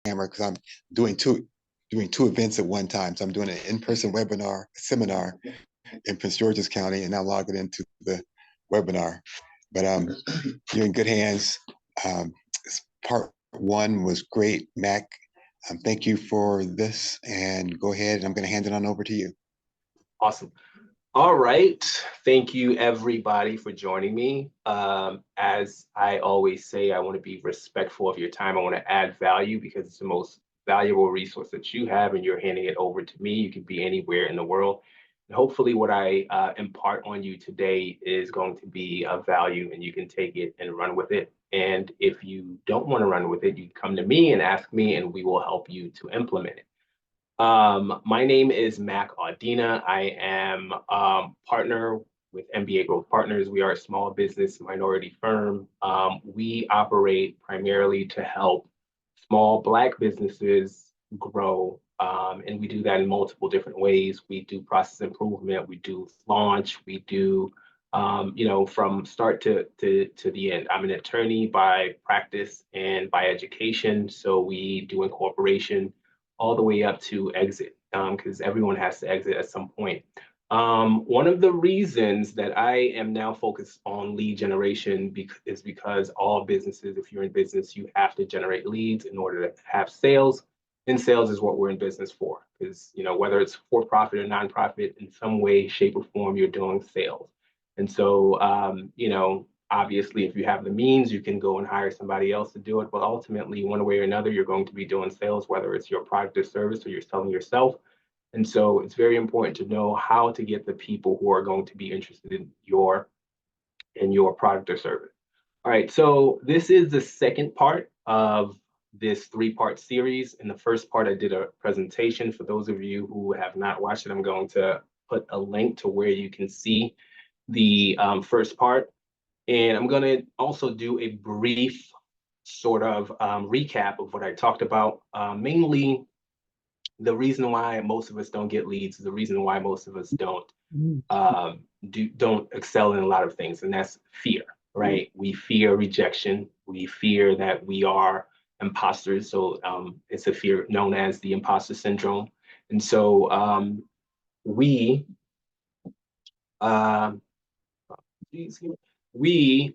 camera because I'm doing two events at one time. So I'm doing an in-person webinar seminar in Prince George's County, and now logging into the webinar. But you're in good hands. Um, part one was great, Mac. Thank you for this, and go ahead. And I'm going to hand it on over to you. Awesome. All right. Thank you, everybody, for joining me. As I always say, I want to be respectful of your time. I want to add value because it's the most valuable resource that you have, and you're handing it over to me. You can be anywhere in the world. And hopefully, what I impart on you today is going to be of value, and you can take it and run with it. And if you don't want to run with it, you come to me and ask me, and we will help you to implement it. My name is Mac Audina. I am partner with MBA Growth Partners. We are a small business minority firm. We operate primarily to help small Black businesses grow. And we do that in multiple different ways. We do process improvement, we do launch, we do, from start to the end. I'm an attorney by practice and by education. So we do incorporation all the way up to exit, because everyone has to exit at some point. One of the reasons that I am now focused on lead generation is because all businesses, if you're in business, you have to generate leads in order to have sales. And sales is what we're in business for. Because whether it's for profit or nonprofit, in some way, shape, or form, you're doing sales. And so, obviously, if you have the means, you can go and hire somebody else to do it. But ultimately, one way or another, you're going to be doing sales, whether it's your product or service or you're selling yourself. And so it's very important to know how to get the people who are going to be interested in your product or service. All right, so this is the second part of this three-part series. In the first part, I did a presentation. For those of you who have not watched it, I'm going to put a link to where you can see the first part. And I'm going to also do a brief sort of recap of what I talked about. Mainly, the reason why most of us don't get leads, the reason why most of us don't excel in a lot of things, and that's fear, right? We fear rejection. We fear that we are imposters. So it's a fear known as the imposter syndrome. And so we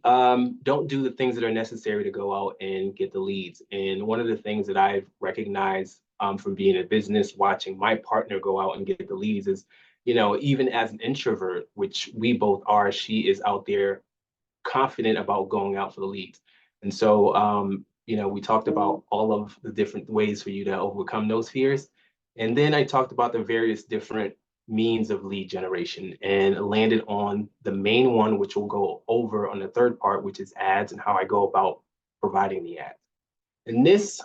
don't do the things that are necessary to go out and get the leads. And one of the things that I've recognized from being in business, watching my partner go out and get the leads is, even as an introvert, which we both are, she is out there confident about going out for the leads. And so, we talked about all of the different ways for you to overcome those fears. And then I talked about the various different means of lead generation and landed on the main one, which we'll go over on the third part, which is ads and how I go about providing the ads. In this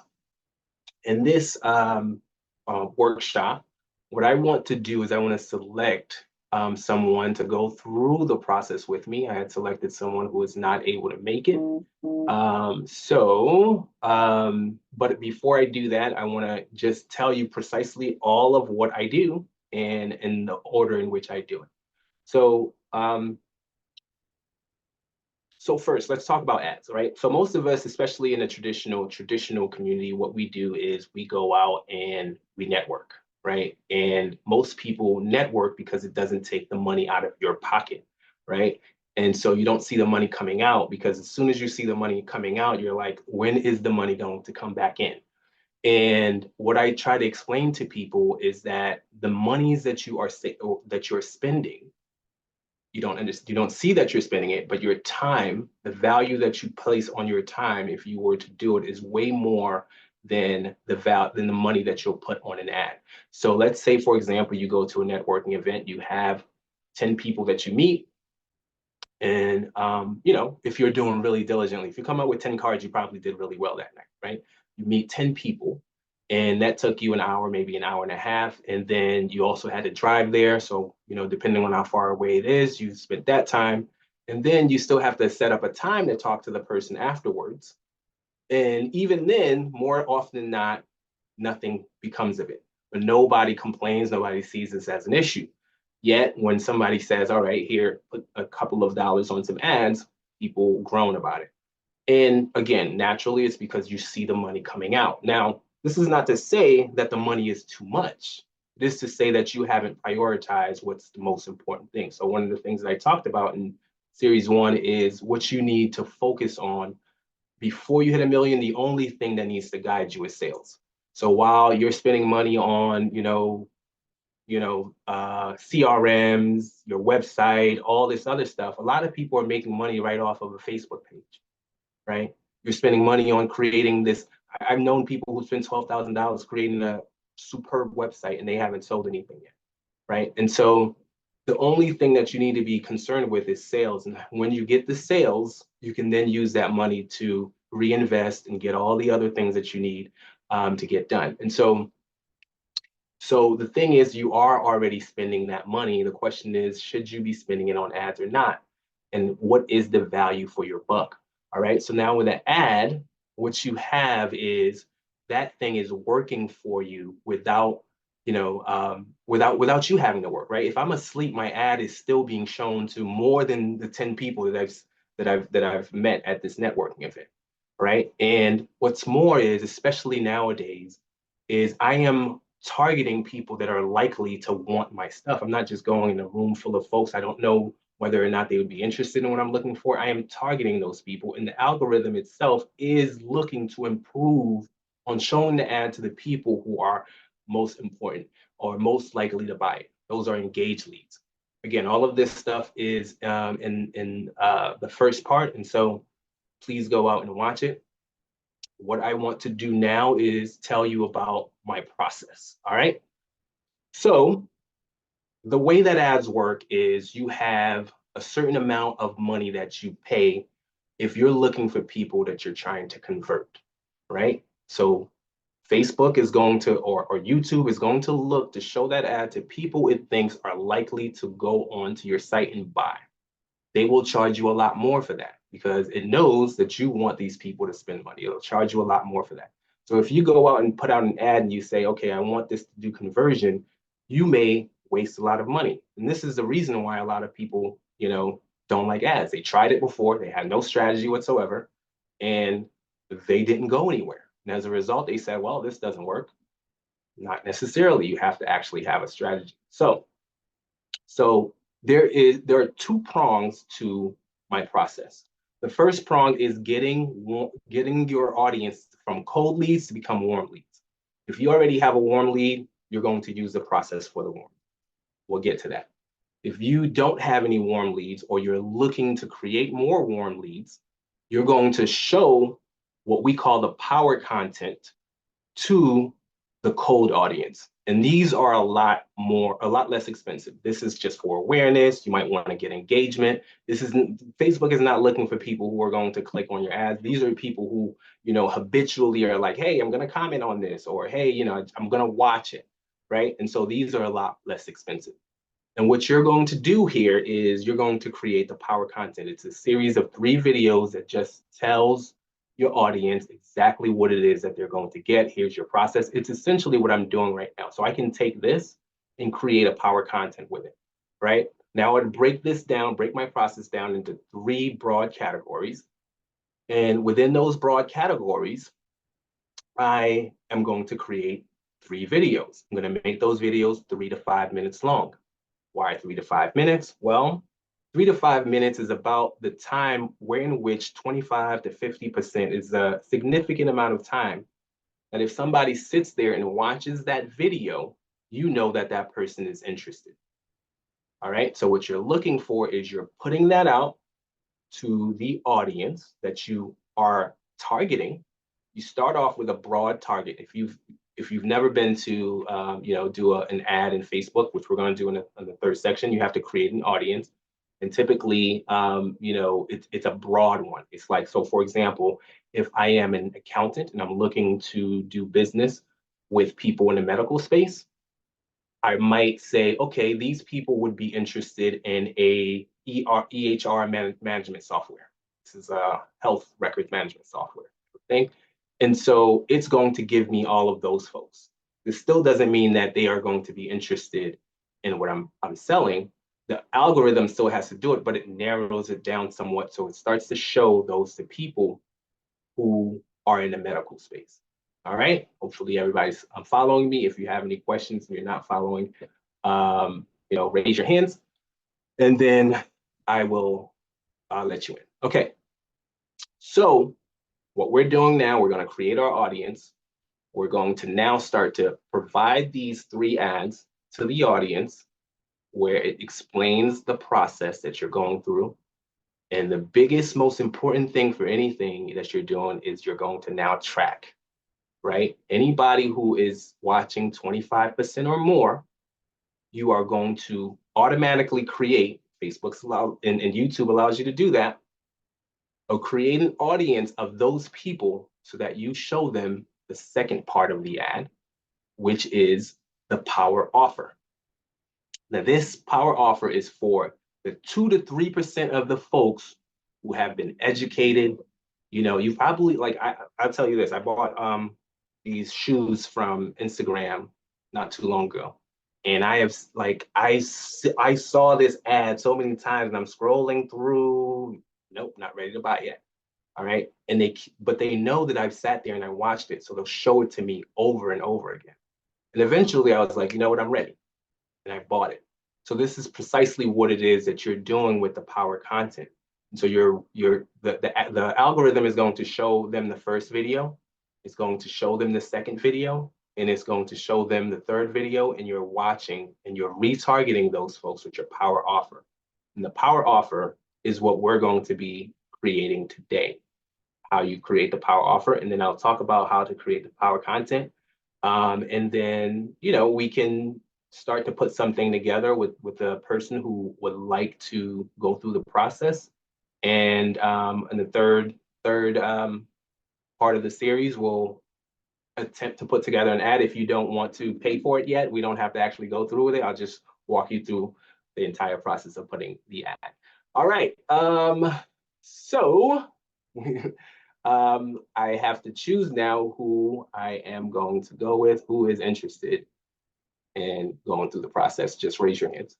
workshop, what I want to do is I want to select someone to go through the process with me. I had selected someone who was not able to make it. But before I do that, I want to just tell you precisely all of what I do and in the order in which I do it. So first, let's talk about ads, right? So most of us, especially in a traditional community, what we do is we go out and we network, right? And most people network because it doesn't take the money out of your pocket, right? And so you don't see the money coming out, because as soon as you see the money coming out, you're like, when is the money going to come back in? And what I try to explain to people is that the monies that you're spending, you don't see that you're spending it, but your time, the value that you place on your time, if you were to do it, is way more than the money that you'll put on an ad. So let's say, for example, you go to a networking event, you have 10 people that you meet. And if you're doing really diligently, if you come up with 10 cards, you probably did really well that night, right? You meet 10 people, and that took you an hour, maybe an hour and a half. And then you also had to drive there. So, depending on how far away it is, you spent that time. And then you still have to set up a time to talk to the person afterwards. And even then, more often than not, nothing becomes of it. But nobody complains, nobody sees this as an issue. Yet when somebody says, all right, here, put a couple of dollars on some ads, people groan about it. And again, naturally, it's because you see the money coming out. Now, This is not to say that the money is too much. It is to say that you haven't prioritized what's the most important thing. So one of the things that I talked about in series one is what you need to focus on before you hit a million. The only thing that needs to guide you is sales. So while you're spending money on, CRMs, your website, all this other stuff, a lot of people are making money right off of a Facebook page, right? You're spending money on creating this. I've known people who spend $12,000 creating a superb website and they haven't sold anything yet, right? And so the only thing that you need to be concerned with is sales. And when you get the sales, you can then use that money to reinvest and get all the other things that you need to get done. And so the thing is, you are already spending that money. The question is, should you be spending it on ads or not? And what is the value for your buck? All right. So now with an ad, what you have is that thing is working for you without, without you having to work, right? If I'm asleep, my ad is still being shown to more than the 10 people that I've met at this networking event, right? And what's more is, especially nowadays, is I am targeting people that are likely to want my stuff. I'm not just going in a room full of folks I don't know whether or not they would be interested in what I'm looking for. I am targeting those people, and the algorithm itself is looking to improve on showing the ad to the people who are most important or most likely to buy it. Those are engaged leads. Again, all of this stuff is in the first part, and so please go out and watch it. What I want to do now is tell you about my process. All right. So the way that ads work is you have a certain amount of money that you pay if you're looking for people that you're trying to convert, right? So Facebook is going to, or YouTube is going to look to show that ad to people it thinks are likely to go onto your site and buy. They will charge you a lot more for that because it knows that you want these people to spend money. It'll charge you a lot more for that. So if you go out and put out an ad and you say, okay, I want this to do conversion, you may waste a lot of money. And this is the reason why a lot of people, don't like ads. They tried it before, they had no strategy whatsoever, and they didn't go anywhere. And as a result, they said, well, this doesn't work. Not necessarily. You have to actually have a strategy. So there are two prongs to my process. The first prong is getting your audience from cold leads to become warm leads. If you already have a warm lead, you're going to use the process for the warm. We'll get to that. If you don't have any warm leads or you're looking to create more warm leads, you're going to show what we call the power content to the cold audience. And these are a lot less expensive. This is just for awareness. You might want to get engagement. Facebook is not looking for people who are going to click on your ads. These are people who, habitually are like, hey, I'm going to comment on this, or hey, I'm going to watch it, right? And so these are a lot less expensive. And what you're going to do here is you're going to create the power content. It's a series of 3 videos that just tells your audience exactly what it is that they're going to get. Here's your process. It's essentially what I'm doing right now. So I can take this and create a power content with it, right? Now I would break my process down into 3 broad categories. And within those broad categories, I am going to create 3 videos. I'm going to make those videos 3 to 5 minutes long. Why 3 to 5 minutes? Well, 3 to 5 minutes is about the time in which 25 to 50% is a significant amount of time that if somebody sits there and watches that video, you know that that person is interested. All right. So what you're looking for is you're putting that out to the audience that you are targeting. You start off with a broad target. If you've never been to do an ad in Facebook, which we're going to do in the third section, you have to create an audience. And typically, it's a broad one. It's like, so for example, if I am an accountant and I'm looking to do business with people in the medical space, I might say, okay, these people would be interested in a EHR management software. This is a health records management software thing. And so it's going to give me all of those folks. This still doesn't mean that they are going to be interested in what I'm selling. The algorithm still has to do it, but it narrows it down somewhat. So it starts to show those to people who are in the medical space. All right. Hopefully everybody's following me. If you have any questions and you're not following, raise your hands, and then I will let you in. Okay. So what we're doing now, we're going to create our audience. We're going to now start to provide these 3 ads to the audience where it explains the process that you're going through. And the biggest, most important thing for anything that you're doing is you're going to now track, right? Anybody who is watching 25% or more, you are going to automatically create, Facebook's and YouTube allows you to do that, or create an audience of those people so that you show them the second part of the ad, which is the power offer. Now, this power offer is for the 2 to 3% of the folks who have been educated. You probably, like, I'll tell you this, I bought these shoes from Instagram not too long ago. And I have, like, I saw this ad so many times and I'm scrolling through, nope, not ready to buy yet. All right. But they know that I've sat there and I watched it. So they'll show it to me over and over again. And eventually I was like, you know what, I'm ready. And I bought it. So this is precisely what it is that you're doing with the power content. And so the algorithm is going to show them the first video, it's going to show them the second video, and it's going to show them the third video, and you're watching and you're retargeting those folks with your power offer. And the power offer is what we're going to be creating today. How you create the power offer, and then I'll talk about how to create the power content. And then, we can start to put something together with a person who would like to go through the process. And the third part of the series, we'll attempt to put together an ad. If you don't want to pay for it yet, we don't have to actually go through with it. I'll just walk you through the entire process of putting the ad. All right. So I have to choose now who I am going to go with, who is interested in going through the process. Just raise your hands.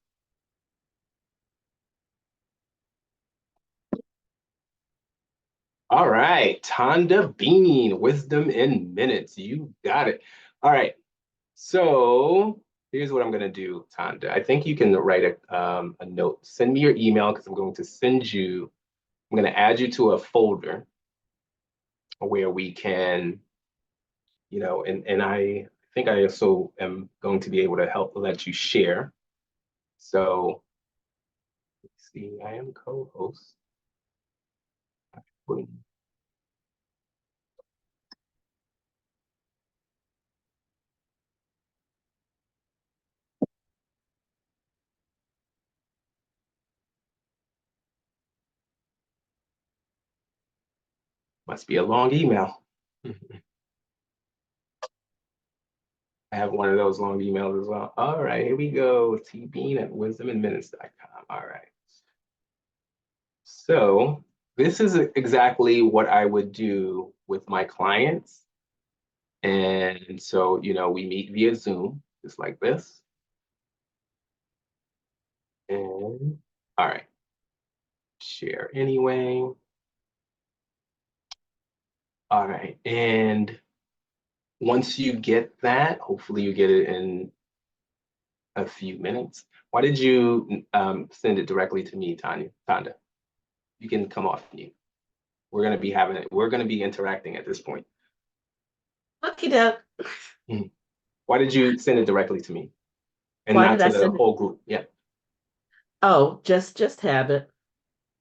All right, Tonda Bean, Wisdom in Minutes. You got it. All right, so here's what I'm gonna do, Tonda. I think you can write a note. Send me your email because I'm going to I'm gonna add you to a folder where we can, and I think I also am going to be able to let you share. So let's see, I am co-host. Must be a long email. I have one of those long emails as well. All right, here we go. tbean@wisdominminutes.com. All right. So this is exactly what I would do with my clients. And so, we meet via Zoom, just like this. And all right, share anyway. All right, and once you get that, hopefully you get it in a few minutes. Why did you send it directly to me, Tonda? You can come off mute. We're gonna be interacting at this point. Lucky duck. Why did you send it directly to me and Why not did I to the send it? whole group? Yeah, Oh, just have it.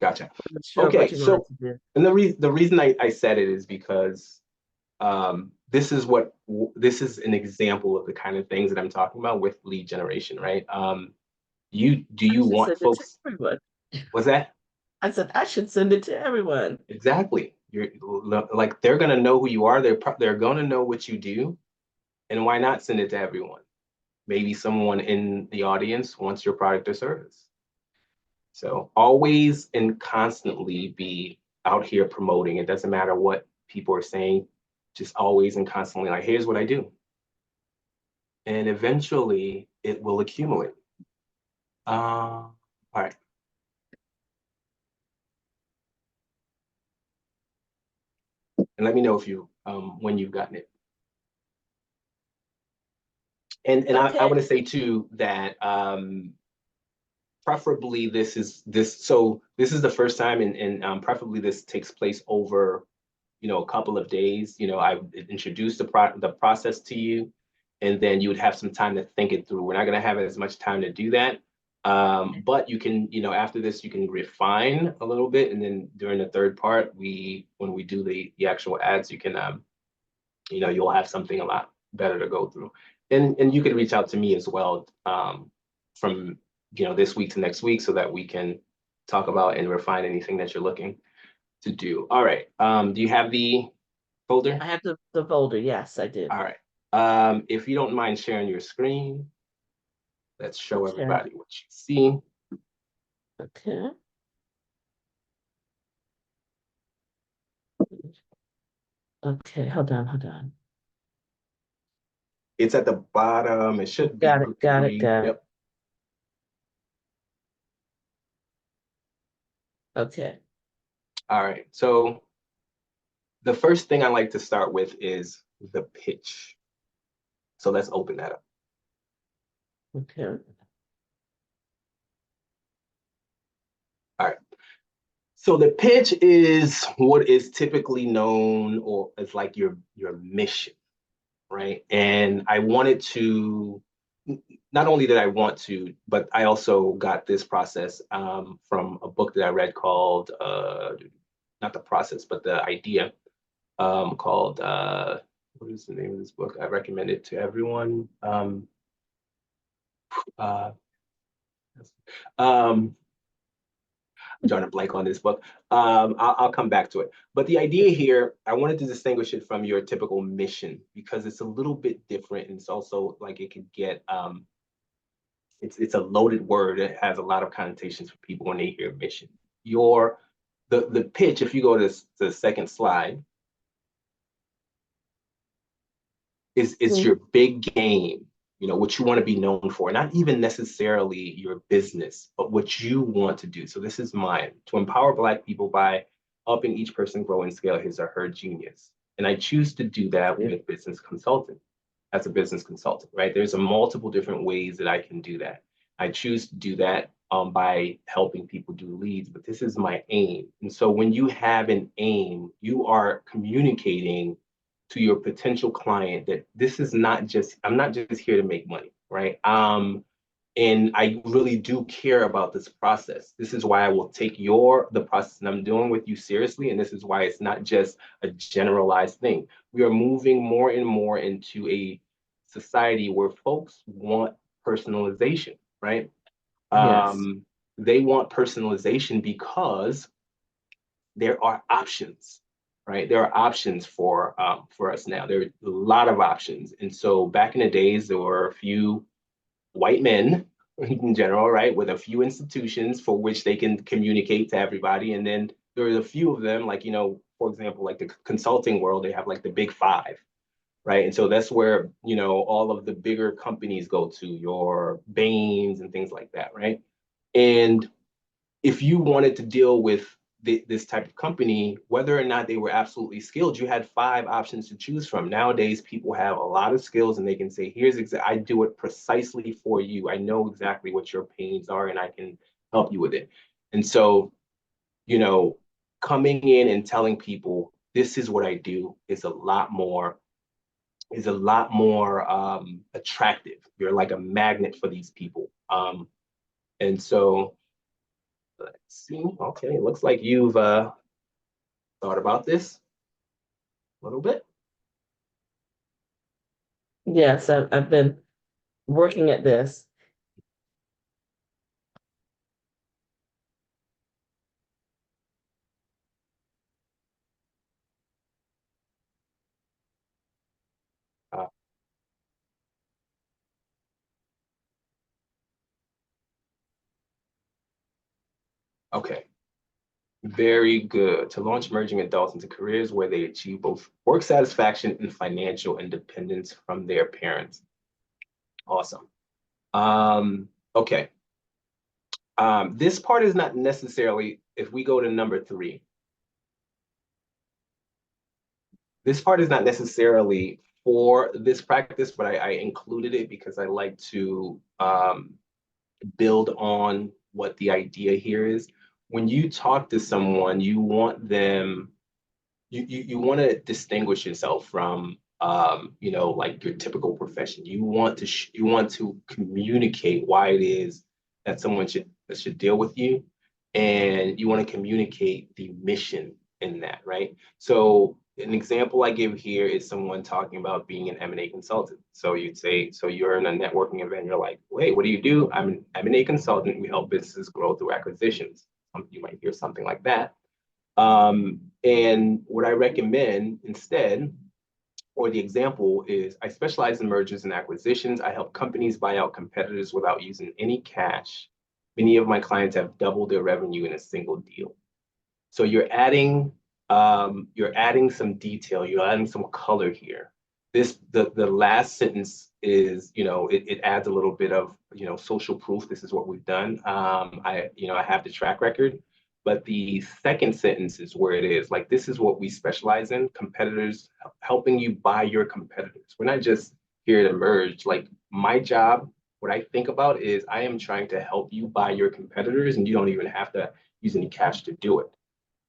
gotcha. I'm not sure Okay, what you so wanted to do. and the reason I said it is because this is an example of the kind of things that I'm talking about with lead generation, right? You I should want send it to folks? everyone. What's that? I said I should send it to everyone. Exactly. You're like, they're gonna know who you are. They're gonna know what you do, and why not send it to everyone? Maybe someone in the audience wants your product or service. So always and constantly be out here promoting. It doesn't matter what people are saying, just always and constantly, like, here's what I do. And eventually it will accumulate. All right. And let me know if you when you've gotten it. And I Okay. want to say too that preferably this is the first time, and preferably this takes place over, a couple of days. I introduced the process to you, and then you would have some time to think it through. We're not going to have as much time to do that. But you can, after this, you can refine a little bit, and then during the third part, when we do the actual ads, you can, you'll have something a lot better to go through. And you can reach out to me as well, from, this week to next week, so that we can talk about and refine anything that you're looking to do. All right. Do you have the folder? I have the folder. Yes, I do. All right. If you don't mind sharing your screen, let's show Okay. everybody what you see. Okay. Okay, hold on. It's at the bottom. It should be Got it. Yep. Okay. All right. So the first thing I like to start with is the pitch. So let's open that up. Okay. All right. So the pitch is what is typically known or as like your mission, right? And I wanted to, not only did I want to, but I also got this process from a book that I read called, not the process, but the idea, called, what is the name of this book? I recommend it to everyone. Uh, um, I'm drawing a blank on this book. I'll come back to it. But the idea here, I wanted to distinguish it from your typical mission because it's a little bit different, and it's also like it could get, it's a loaded word. It has a lot of connotations for people when they hear mission. The pitch, if you go to the second slide, it's your big game, what you want to be known for, not even necessarily your business, but what you want to do. So this is mine: to empower Black people by helping each person grow and scale his or her genius. And I choose to do that with business consulting, as a business consultant, right? There's a multiple different ways that I can do that. I choose to do that by helping people do leads, but this is my aim. And so when you have an aim, you are communicating to your potential client that this is not just, I'm not just here to make money, right? And I really do care about this process. This is why I will take the process that I'm doing with you seriously. And this is why it's not just a generalized thing. We are moving more and more into a society where folks want personalization, right? Yes. They want personalization because there are options, right? There are options for us now. There are a lot of options. And so back in the days, there were a few white men in general, right, with a few institutions for which they can communicate to everybody. And then there are a few of them, like, for example, like the consulting world, they have like the big five, right? And so that's where, all of the bigger companies go to, your Bains and things like that, right? And if you wanted to deal with this type of company, whether or not they were absolutely skilled, you had five options to choose from. Nowadays, people have a lot of skills and they can say, I do it precisely for you. I know exactly what your pains are and I can help you with it. And so, coming in and telling people, this is what I do is a lot more attractive. You're like a magnet for these people. And so let's see. Okay, it looks like you've thought about this a little bit. Yes, I've been working at this. Uh, okay, very good. To launch emerging adults into careers where they achieve both work satisfaction and financial independence from their parents. Awesome. Okay. This part is not necessarily, if we go to number 3, this part is not necessarily for this practice, but I included it because I like to build on what the idea here is. When you talk to someone, you want them, you want to distinguish yourself from you know, like your typical profession. You want to you want to communicate why it is that someone should deal with you, and you want to communicate the mission in that, right? So an example I give here is someone talking about being an M&A consultant. So you'd say, so you're in a networking event, you're like, wait, what do you do? I'm an M&A consultant. We help businesses grow through acquisitions. You might hear something like that. And what I recommend instead, or the example is, I specialize in mergers and acquisitions. I help companies buy out competitors without using any cash. Many of my clients have doubled their revenue in a single deal. So you're adding some detail, you're adding some color here. The last sentence is, you know, it adds a little bit of, you know, social proof. This is what we've done. I have the track record, but the second sentence is where it is like, this is what we specialize in: competitors, helping you buy your competitors. We're not just here to merge. Like, my job, what I think about is, I am trying to help you buy your competitors, and you don't even have to use any cash to do it.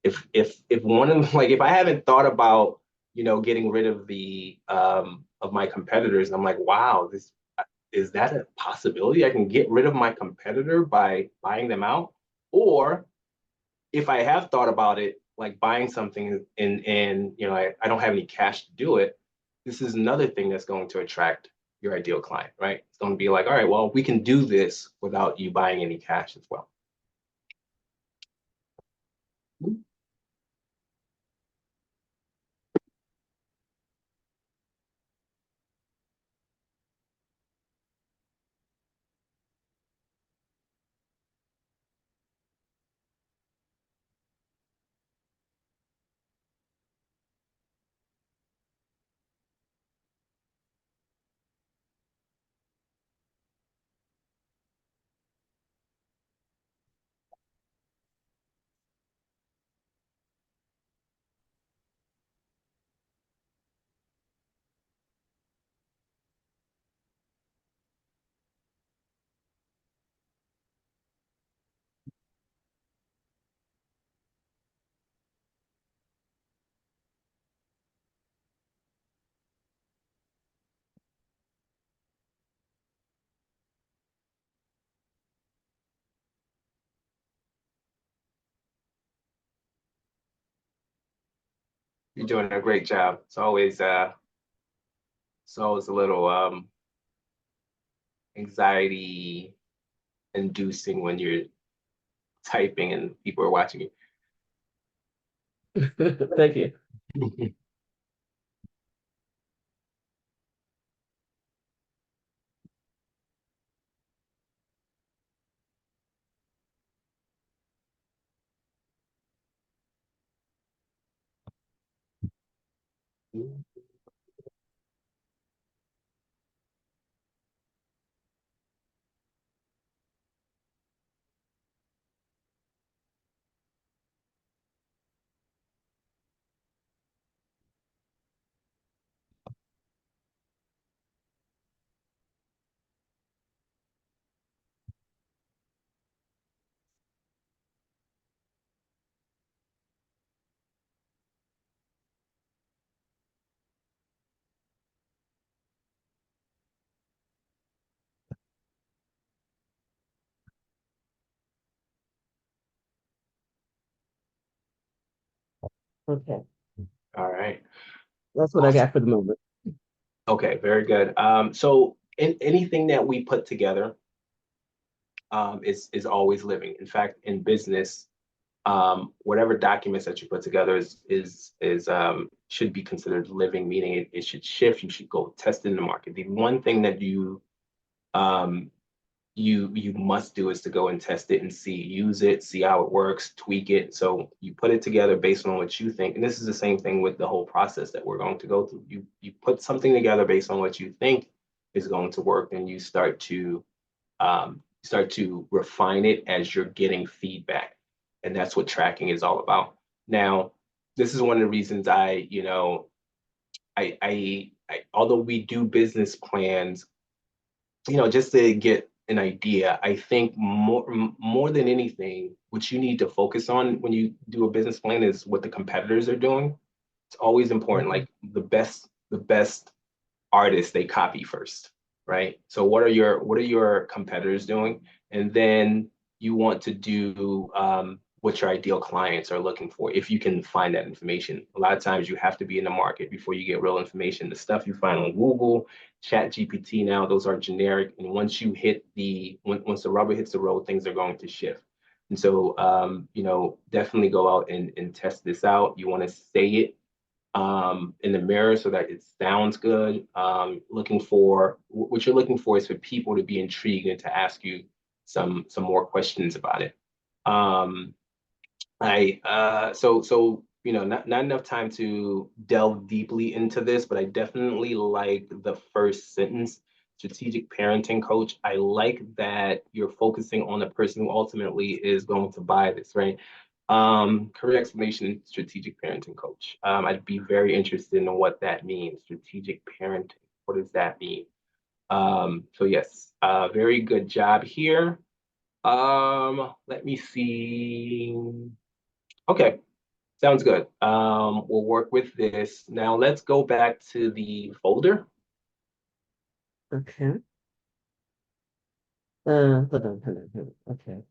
If one of, like, if I haven't thought about, you know, getting rid of the of my competitors, and I'm like, wow, this, is that a possibility? I can get rid of my competitor by buying them out? Or if I have thought about it, like buying something, and you know, I don't have any cash to do it, this is another thing that's going to attract your ideal client, right? It's going to be like, all right, well, we can do this without you buying any cash as well. You're doing a great job. It's always a little anxiety inducing when you're typing and people are watching Thank you. you. Okay, All right. that's what I got for the moment. Okay, very good. So anything that we put together is always living. In fact, in business, whatever documents that you put together is should be considered living, meaning it should shift. You should go test it in the market. The one thing that um, you must do is to go and test it and use it, see how it works, tweak it. So you put it together based on what you think. And this is the same thing with the whole process that we're going to go through. You put something together based on what you think is going to work, and you start to refine it as you're getting feedback. And that's what tracking is all about. Now, this is one of the reasons I although we do business plans, just to get an idea, I think more than anything, what you need to focus on when you do a business plan is what the competitors are doing. It's always important. Like the best artists, they copy first, right? So what are your competitors doing? And then you want to do what your ideal clients are looking for, if you can find that information. A lot of times you have to be in the market before you get real information. The stuff you find on Google, Chat GPT now, those are generic. And once you hit once the rubber hits the road, things are going to shift. And so, definitely go out and test this out. You want to say it in the mirror so that it sounds good. What you're looking for is for people to be intrigued and to ask you some more questions about it. Not enough time to delve deeply into this, but I definitely like the first sentence, strategic parenting coach. I like that you're focusing on the person who ultimately is going to buy this, right? Career explanation, strategic parenting coach. I'd be very interested in what that means. Strategic parenting. What does that mean? So yes, very good job here. Let me see. Okay, sounds good. We'll work with this. Now let's go back to the folder. Okay. Hold on. Okay.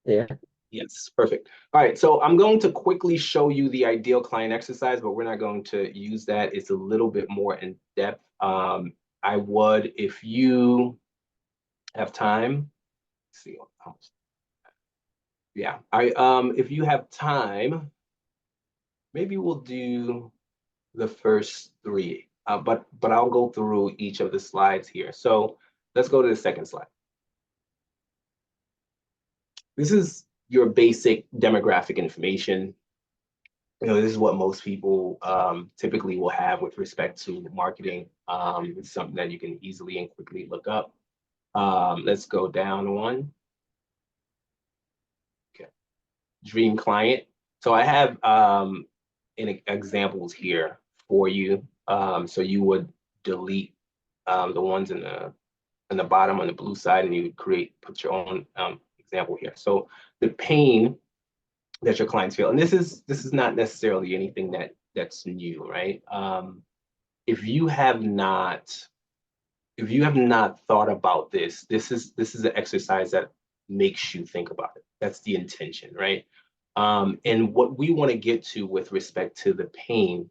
Yeah. Yes, perfect. All right, so I'm going to quickly show you the ideal client exercise, but we're not going to use that. It's a little bit more in depth. I would, if you have time, let's see, yeah, if you have time, maybe we'll do the first three, but I'll go through each of the slides here. So let's go to the second slide. This is your basic demographic information. This is what most people typically will have with respect to marketing. It's something that you can easily and quickly look up. Let's go down one. Okay, dream client. So I have examples here for you. So you would delete the ones in the bottom on the blue side, and you would put your own example here. So the pain that your clients feel, and this is not necessarily anything that's new, right? If you have not thought about this is an exercise that makes you think about it. That's the intention, right? And what we want to get to with respect to the pain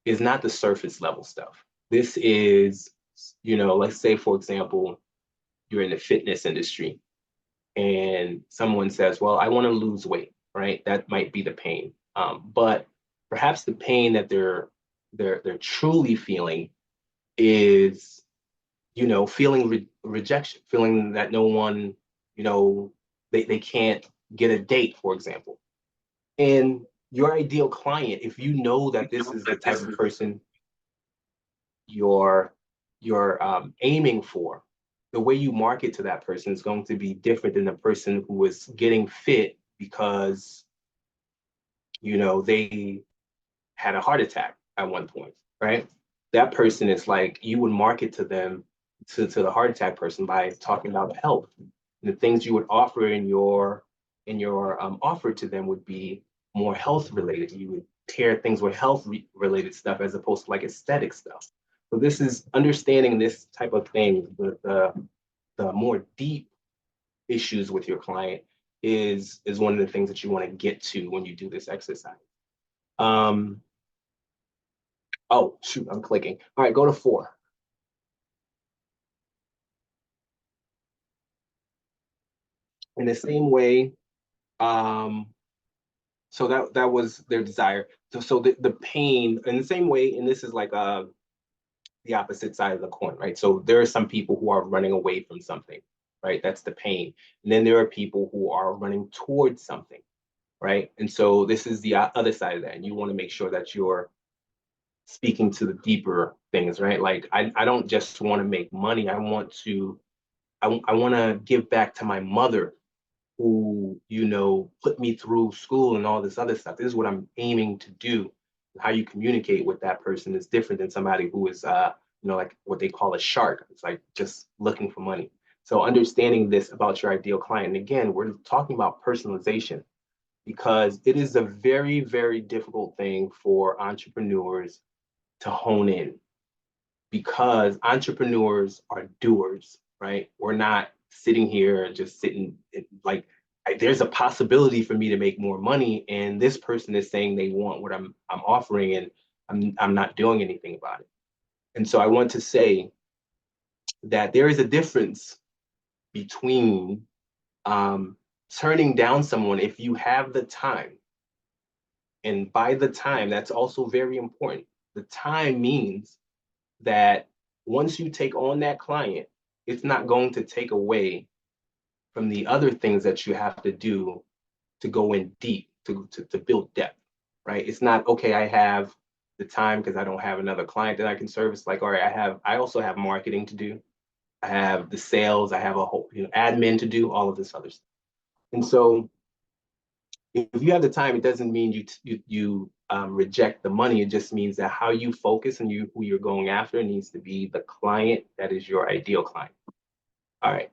is not the surface level stuff. This is, let's say, for example, you're in the fitness industry and someone says, well, I want to lose weight, right? That might be the pain. But perhaps the pain that they're truly feeling is, feeling rejection, feeling that no one, they can't get a date, for example. And your ideal client, if you know that this is the type of person you're aiming for, the way you market to that person is going to be different than the person who is getting fit because, they had a heart attack at one point, right? That person is like, you would market to them, to the heart attack person, by talking about health. And the things you would offer in your offer to them would be more health related. You would pair things with health related stuff as opposed to like aesthetic stuff. So this is understanding this type of thing, the more deep issues with your client is one of the things that you want to get to when you do this exercise. Oh, shoot, I'm clicking. All right, go to 4. In the same way, so that was their desire. So the pain in the same way, and this is like the opposite side of the coin, right? So there are some people who are running away from something, right? That's the pain. And then there are people who are running towards something, right? And so this is the other side of that. And you want to make sure that you're speaking to the deeper things, right? Like I don't just want to make money. I want to give back to my mother who, put me through school and all this other stuff. This is what I'm aiming to do. How you communicate with that person is different than somebody who is, like what they call a shark. It's like just looking for money. So understanding this about your ideal client, and again, we're talking about personalization because it is a very, very difficult thing for entrepreneurs to hone in because entrepreneurs are doers, right? We're not sitting here just sitting like there's a possibility for me to make more money, and this person is saying they want what I'm offering, and I'm not doing anything about it. And so I want to say that there is a difference between turning down someone if you have the time. And by the time, that's also very important. The time means that once you take on that client, it's not going to take away from the other things that you have to do to go in deep, to build depth, right? It's not, okay, I have the time because I don't have another client that I can service. Like, all right, I also have marketing to do. I have the sales, I have a whole, admin to do, all of this other stuff. And so if you have the time, it doesn't mean you reject the money. It just means that how you focus and who you're going after needs to be the client that is your ideal client. All right,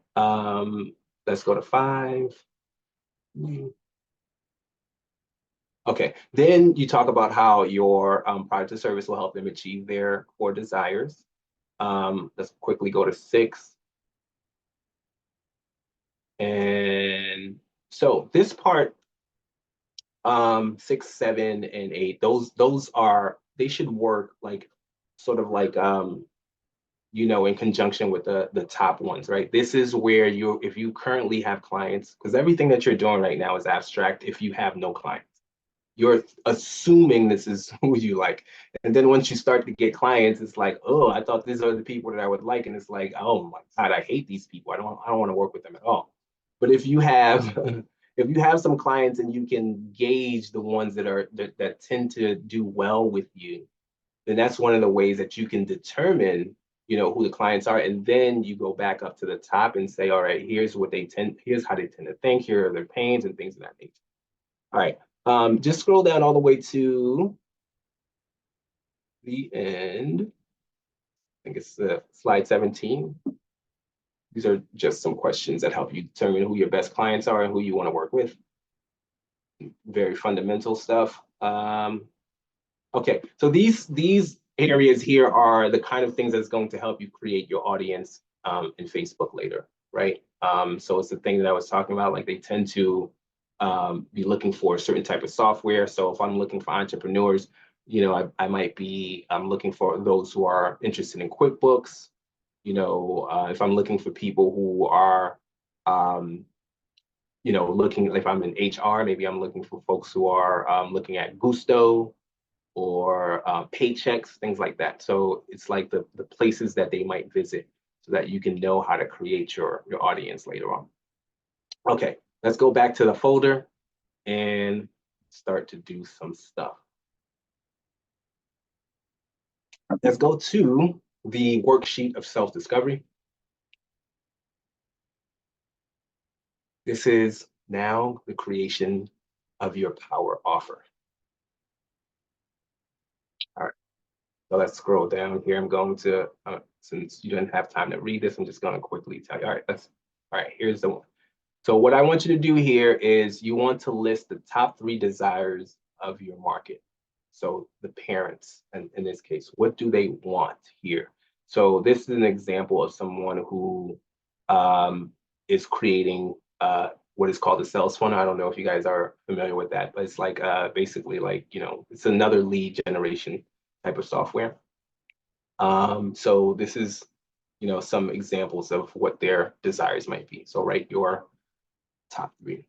let's go to 5. Okay, then you talk about how your product or service will help them achieve their core desires. Let's quickly go to 6. And so this part, 6, 7, and 8, they should work like sort of like in conjunction with the top ones, right? This is where if you currently have clients, because everything that you're doing right now is abstract if you have no clients. You're assuming this is who you like. And then once you start to get clients, it's like, oh, I thought these are the people that I would like. And it's like, oh my God, I hate these people. I don't want to work with them at all. But if you have if you have some clients and you can gauge the ones that tend to do well with you, then that's one of the ways that you can determine, who the clients are. And then you go back up to the top and say, all right, here's how they tend to think, here are their pains and things of that nature. All right. Just scroll down all the way to the end. I think it's slide 17. These are just some questions that help you determine who your best clients are and who you want to work with. Very fundamental stuff. Okay, so these areas here are the kind of things that's going to help you create your audience in Facebook later, right? So it's the thing that I was talking about, like they tend to be looking for a certain type of software. So if I'm looking for entrepreneurs, I might be looking for those who are interested in QuickBooks. If I'm looking for people who are looking, if I'm in HR, maybe I'm looking for folks who are looking at Gusto or Paychex, things like that. So it's like the places that they might visit so that you can know how to create your audience later on. Okay, let's go back to the folder and start to do some stuff. Let's go to the worksheet of self-discovery. This is now the creation of your power offer. All right, so let's scroll down here. I'm going to, since you didn't have time to read this, I'm just going to quickly tell you. All right, here's the one. So what I want you to do here is you want to list the top 3 desires of your market. So the parents, and in this case, what do they want here? So this is an example of someone who is creating what is called a sales funnel. I don't know if you guys are familiar with that, but it's like basically like, it's another lead generation type of software. So this is, some examples of what their desires might be. So write your top 3.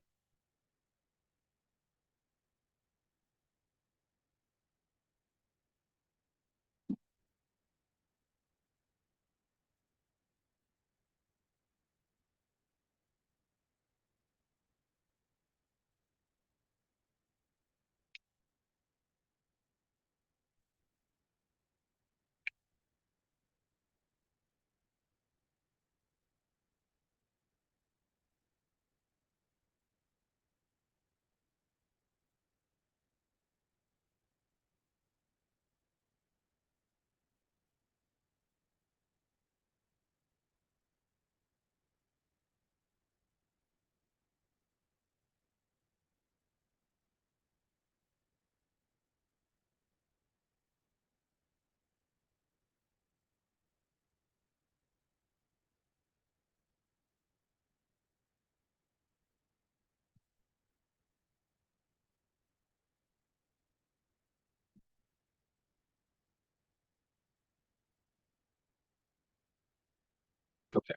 Okay.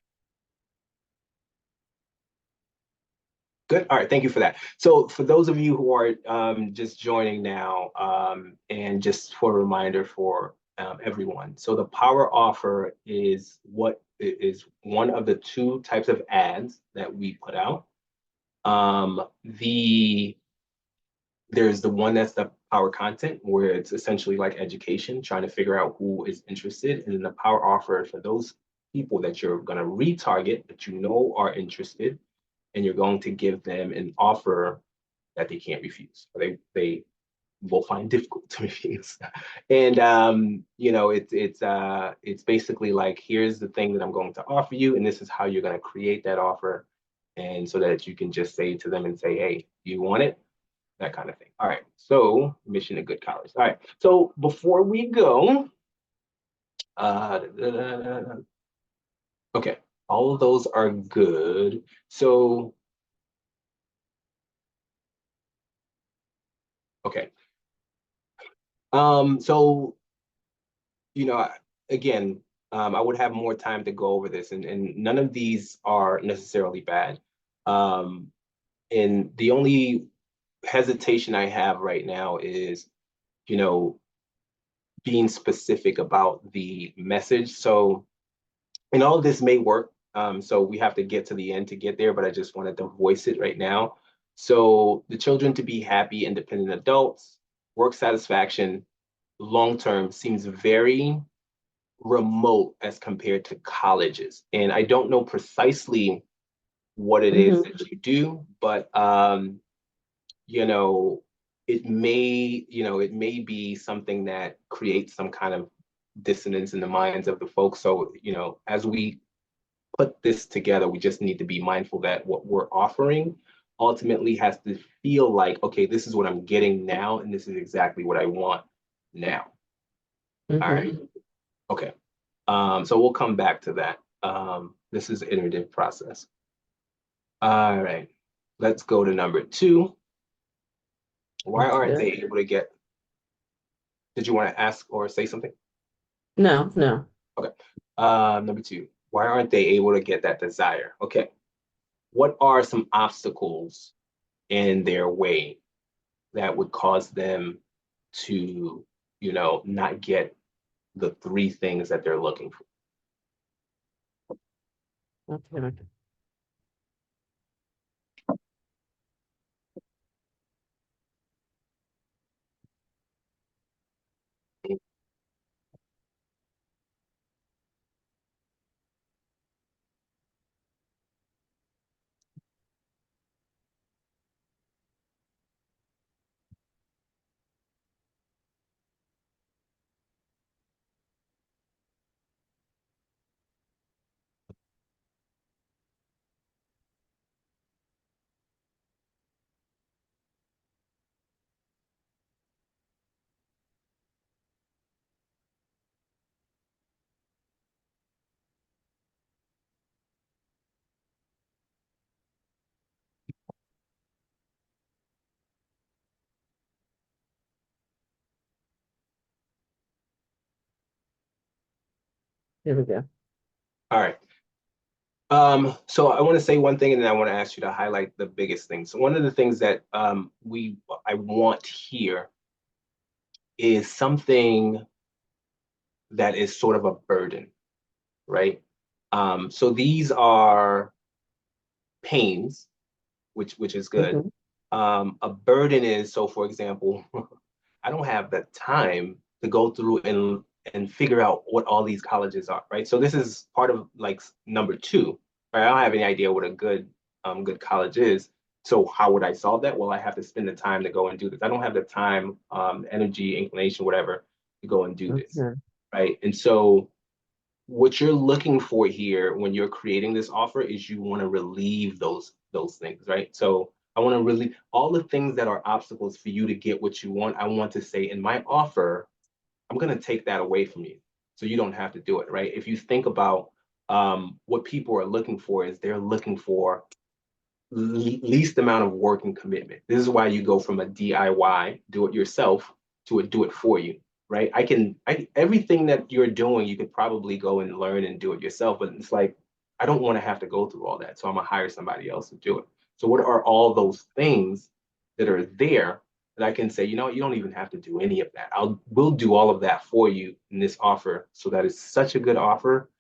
Good. All right. Thank you for that. So for those of you who are just joining now, and just for a reminder for everyone, so the power offer is one of the two types of ads that we put out. There's the one that's the power content, where it's essentially like education, trying to figure out who is interested, and then the power offer for those people that you're going to retarget, that you know are interested, and you're going to give them an offer that they can't refuse, or they will find difficult to refuse. And it's basically like, here's the thing that I'm going to offer you, and this is how you're going to create that offer, and so that you can just say to them and say, hey, do you want it? That kind of thing. All right. So mission to good college. All right. So before we go, okay, all of those are good. So, okay. So, again, I would have more time to go over this, and none of these are necessarily bad. And the only hesitation I have right now is, you know, being specific about the message. So, and all of this may work. So we have to get to the end to get there, but I just wanted to voice it right now. So the children to be happy, independent adults, work satisfaction, long term seems very remote as compared to colleges. And I don't know precisely what it is that you do, but you know, it may be something that creates some kind of dissonance in the minds of the folks. So, as we put this together, we just need to be mindful that what we're offering ultimately has to feel like, okay, this is what I'm getting now, and this is exactly what I want now. All right. Okay. So we'll come back to that. This is an iterative process. All right. Let's go to number 2. Why aren't they able to get? Did you want to ask or say something? No. Okay. Number 2. Why aren't they able to get that desire? Okay. What are some obstacles in their way that would cause them to, not get the 3 things that they're looking for? Okay. Here we go. All right. So I want to say one thing, and then I want to ask you to highlight the biggest things. So one of the things that I want here is something that is sort of a burden, right? So these are pains, which is good. A burden is, so for example, I don't have the time to go through and figure out what all these colleges are, right? So this is part of like number 2, right? I don't have any idea what a good college is. So how would I solve that? Well, I have to spend the time to go and do this. I don't have the time, energy, inclination, whatever, to go and do this, right? And so what you're looking for here when you're creating this offer is you want to relieve those things, right? So I want to really, all the things that are obstacles for you to get what you want, I want to say in my offer, I'm going to take that away from you, so you don't have to do it, right? If you think about what people are looking for, is they're looking for least amount of work and commitment. This is why you go from a DIY, do it yourself, to a do it for you, right? Everything that you're doing, you could probably go and learn and do it yourself, but it's like, I don't want to have to go through all that. So I'm gonna hire somebody else to do it. So what are all those things that are there that I can say, you know, you don't even have to do any of that. We'll do all of that for you in this offer. So that is such a good offer.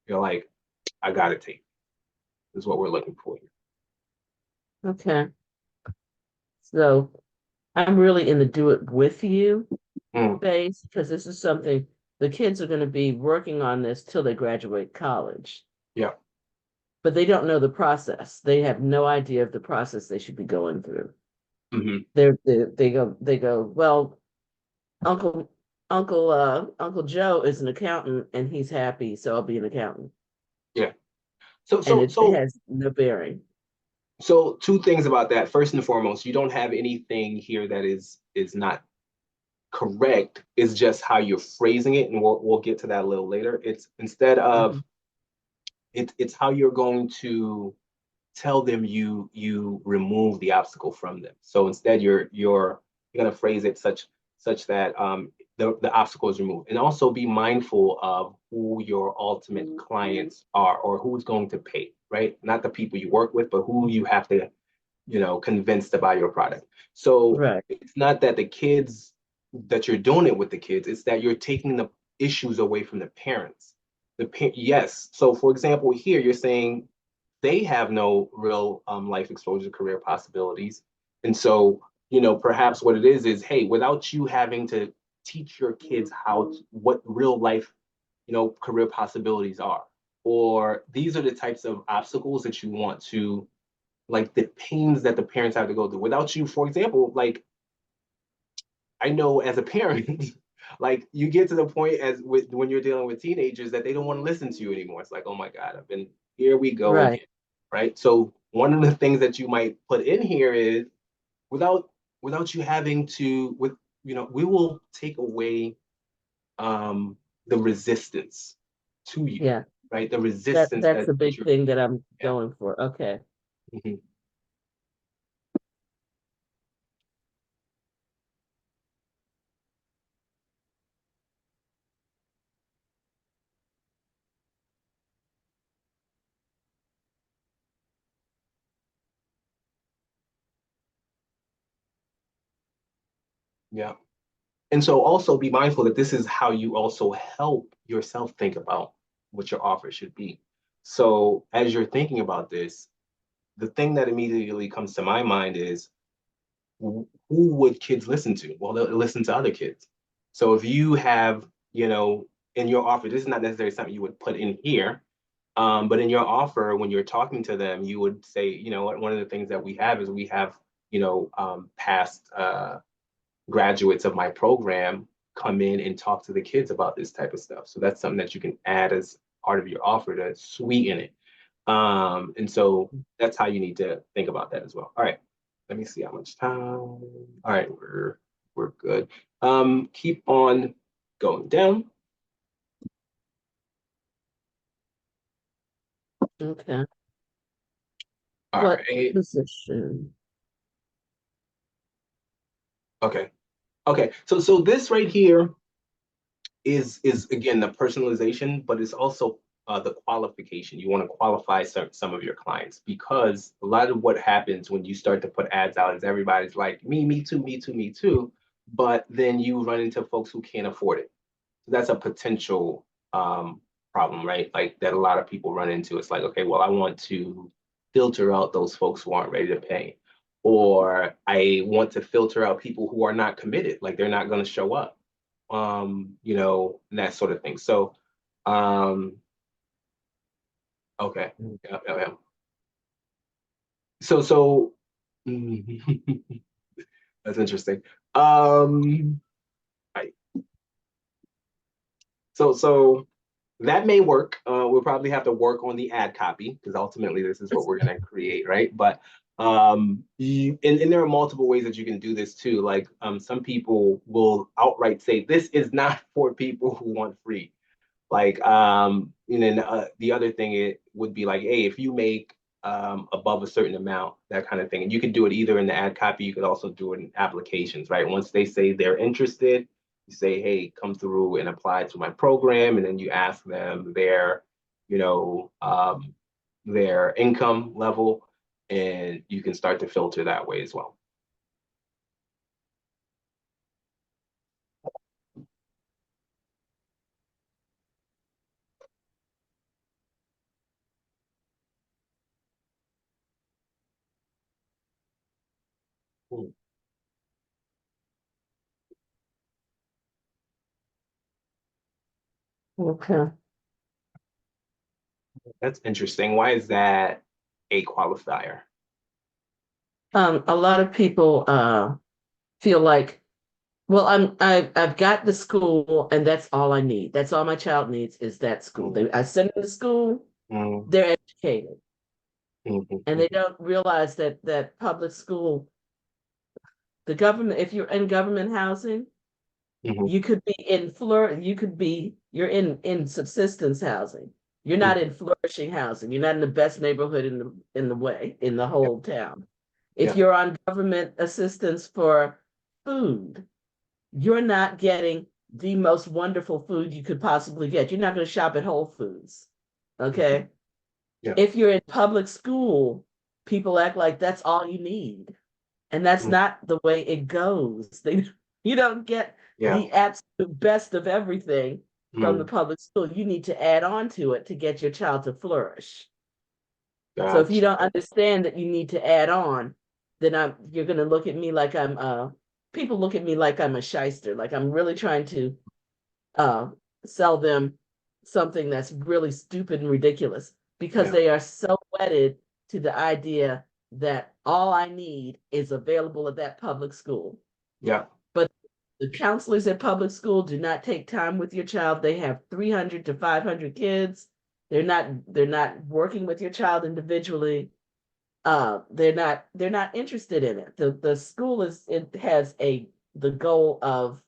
You're like, I gotta take. This is what we're looking for here. Okay. So I'm really in the do it with you Mm, phase because this is something the kids are going to be working on this till they graduate college, yeah. but they don't know the process. They have no idea of the process they should be going through. Hmm. They go, well, Uncle Uncle Joe is an accountant and he's happy, so I'll be an accountant. Yeah. So And so it so has no bearing. so two things about that. First and foremost, you don't have anything here that is not correct. It's just how you're phrasing it, and we'll get to that a little later. It's instead of Mhm. it's how you're going to tell them you remove the obstacle from them. So instead you're going to phrase it such that the obstacle is removed. And also be mindful of who your ultimate clients are or who's going to pay, right? Not the people you work with, but who you have to, convince to buy your product. So Right. it's not that the kids that you're doing it with the kids, it's that you're taking the issues away from the parents. Yes. So for example, here you're saying they have no real life exposure career possibilities. And so, perhaps what it is, hey, without you having to teach your kids what real life, career possibilities are, or these are the types of obstacles that you want to, like the pains that the parents have to go through without you, for example, like I know as a parent, like you get to the point when you're dealing with teenagers that they don't want to listen to you anymore. It's like, oh my God, here we go Right. again. Right. So one of the things that you might put in here is without without you having to we will take away the resistance to you, Yeah. right? The That resistance that's the that big you're thing that I'm yeah. going for. Okay. Mhm. Yeah. And so also be mindful that this is how you also help yourself think about what your offer should be. So as you're thinking about this, the thing that immediately comes to my mind is who would kids listen to? Well, they'll listen to other kids. So if you have, in your offer, this is not necessarily something you would put in here, but in your offer, when you're talking to them, you would say, one of the things that we have is we have, past graduates of my program come in and talk to the kids about this type of stuff. So that's something that you can add as part of your offer to sweeten it. And so that's how you need to think about that as well. All right, let me see how much time. All right, we're good. Keep on going down. Okay. All What right. position? Okay. Okay. So this right here is again the personalization, but it's also the qualification. You want to qualify some of your clients because a lot of what happens when you start to put ads out is everybody's like me too, me too, me too, but then you run into folks who can't afford it. So that's a potential problem, right? Like that a lot of people run into. It's like, okay, well, I want to filter out those folks who aren't ready to pay, or I want to filter out people who are not committed, like they're not going to show up and that sort of thing. So, okay. Yeah, yeah, yeah. So, that's interesting. Right. So that may work. We'll probably have to work on the ad copy because ultimately this is what we're going to create, right? But and there are multiple ways that you can do this too. Like some people will outright say this is not for people who want free. Like, and then the other thing it would be like, hey, if you make above a certain amount, that kind of thing, and you could do it either in the ad copy, you could also do it in applications, right? Once they say they're interested, you say, hey, come through and apply to my program, and then you ask them their, you know, um, their income level, and you can start to filter that way as well. Okay. That's interesting. Why is that a qualifier? A lot of people feel like, well, I've got the school and that's all I need. That's all my child needs is that school. I send them to school, Mm, they're educated. mhm, And they don't realize that public school, the government, if you're in government housing, mhm, you could be you're in subsistence housing. You're not mhm. in flourishing housing. You're not in the best neighborhood in the Yeah, whole town. If yeah, you're on government assistance for food, you're not getting the most wonderful food you could possibly get. You're not going to shop at Whole Foods. mhm, Okay. yeah, If you're in public school, people act like that's all you need. And that's mm, not the way it goes. You don't get yeah, the absolute best of everything from the mm, public school. You need to add on to it to get your child to flourish. So if you gotcha. don't understand that you need to add on, then you're gonna look at me like people look at me like I'm a shyster, like I'm really trying to uh sell them something that's really stupid and ridiculous because Yeah, they are so wedded to the idea that all I need is available at that public school. yeah, But the counselors at public school do not take time with your child. They have 300 to 500 kids. They're not working with your child individually. They're not interested in it. The school it has the goal of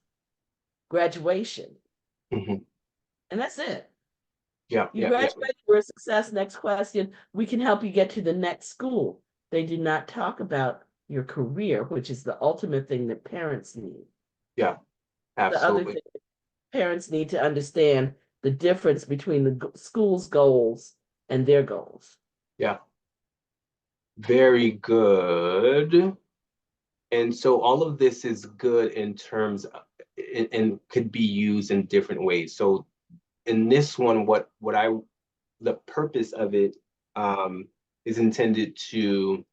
graduation, mhm, and that's it. yeah, You yeah, yeah, graduate, you're a success. Next question. We can help you get to the next school. They do not talk about your career, which is the ultimate thing that parents need. yeah, The other absolutely. thing parents need to understand the difference between the school's goals and their goals. Yeah, very good. And so all of this is good in terms of, and could be used in different ways. So in this one, the purpose of it is intended to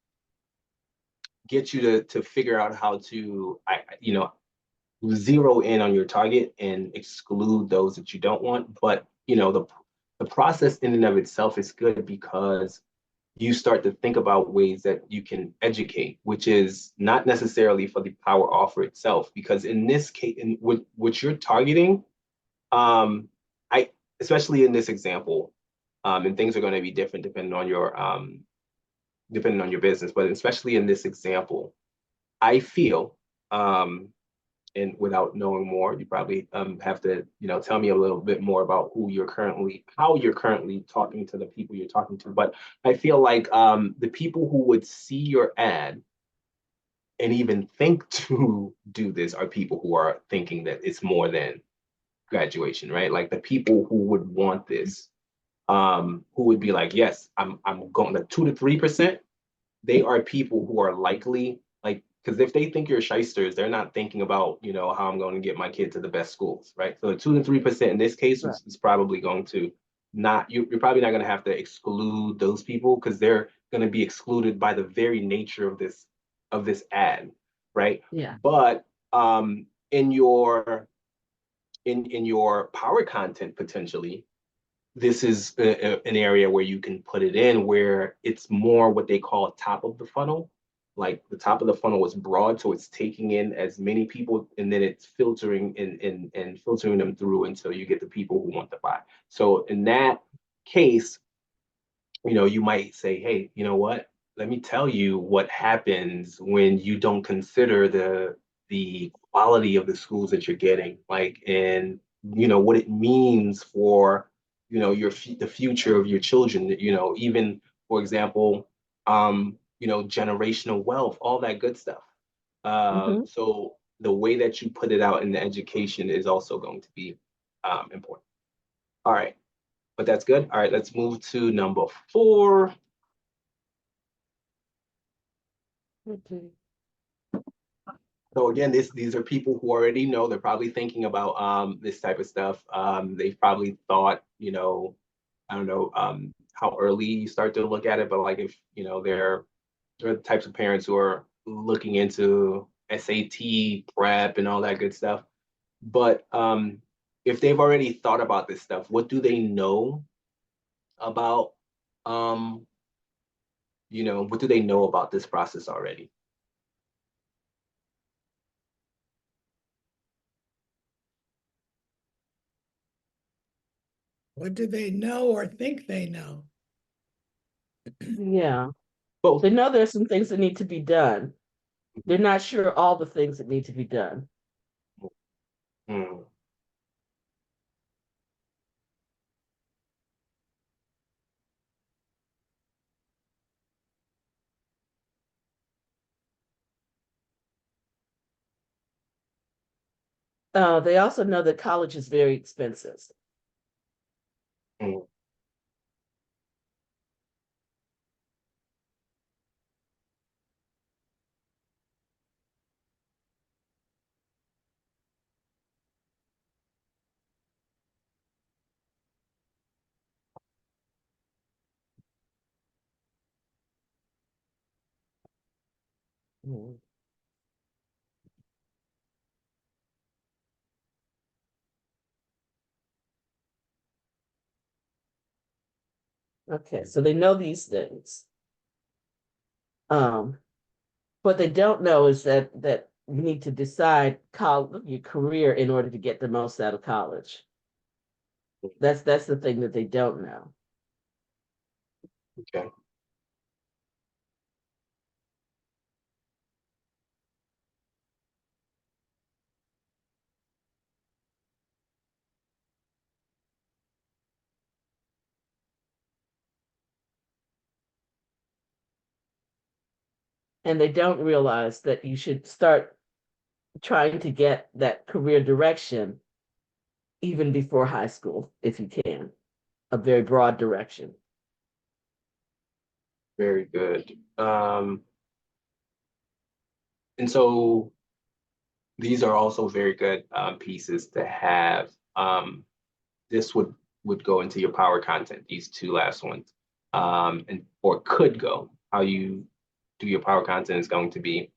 get you to figure out how to, zero in on your target and exclude those that you don't want. But the process in and of itself is good because you start to think about ways that you can educate, which is not necessarily for the power offer itself. Because in this case, in what you're targeting, um, I especially in this example, and things are going to be different depending on your business, but especially in this example, I feel, and without knowing more, you probably have to, tell me a little bit more about how you're currently talking to the people you're talking to. But I feel like the people who would see your ad and even think to do this are people who are thinking that it's more than graduation, right? Like the people who would want this, who would be like, yes, I'm going to 2 to 3%. They are people who are likely like, because if they think you're shysters, they're not thinking about, how I'm going to get my kid to the best schools, right? So 2 to 3% in this case Right. is probably going to not, you're probably not going to have to exclude those people because they're going to be excluded by the very nature of this ad, right? Yeah. But in your power content potentially, this is an area where you can put it in where it's more what they call top of the funnel. Like the top of the funnel is broad, so it's taking in as many people and then it's filtering and filtering them through until you get the people who want to buy. So in that case, you might say, hey, you know what? Let me tell you what happens when you don't consider the quality of the schools that you're getting, like, and what it means for the future of your children. Even for example, generational wealth, all that good stuff. Hmm. So the way that you put it out in the education is also going to be important. All right. but that's good. All right, let's move to number 4. Okay. So again, these are people who already know. They're probably thinking about this type of stuff. They've probably thought, I don't know how early you start to look at it, but like if they're the types of parents who are looking into SAT prep and all that good stuff. But if they've already thought about this stuff, what do they know about what do they know about this process already? What do they know or think they know? Yeah, Both. they know there's some things that need to be done. They're not sure all the things that need to be done. Hmm. They also know that college is very expensive. Hmm. Mhm. Okay, so they know these things. What they don't know is that you need to decide your career in order to get the most out of college. That's the thing that they don't know. Okay. And they don't realize that you should start trying to get that career direction even before high school, if you can, a very broad direction. Very good. And so these are also very good pieces to have. This would go into your power content, these 2 last ones, and or could go. How you do your power content is going to be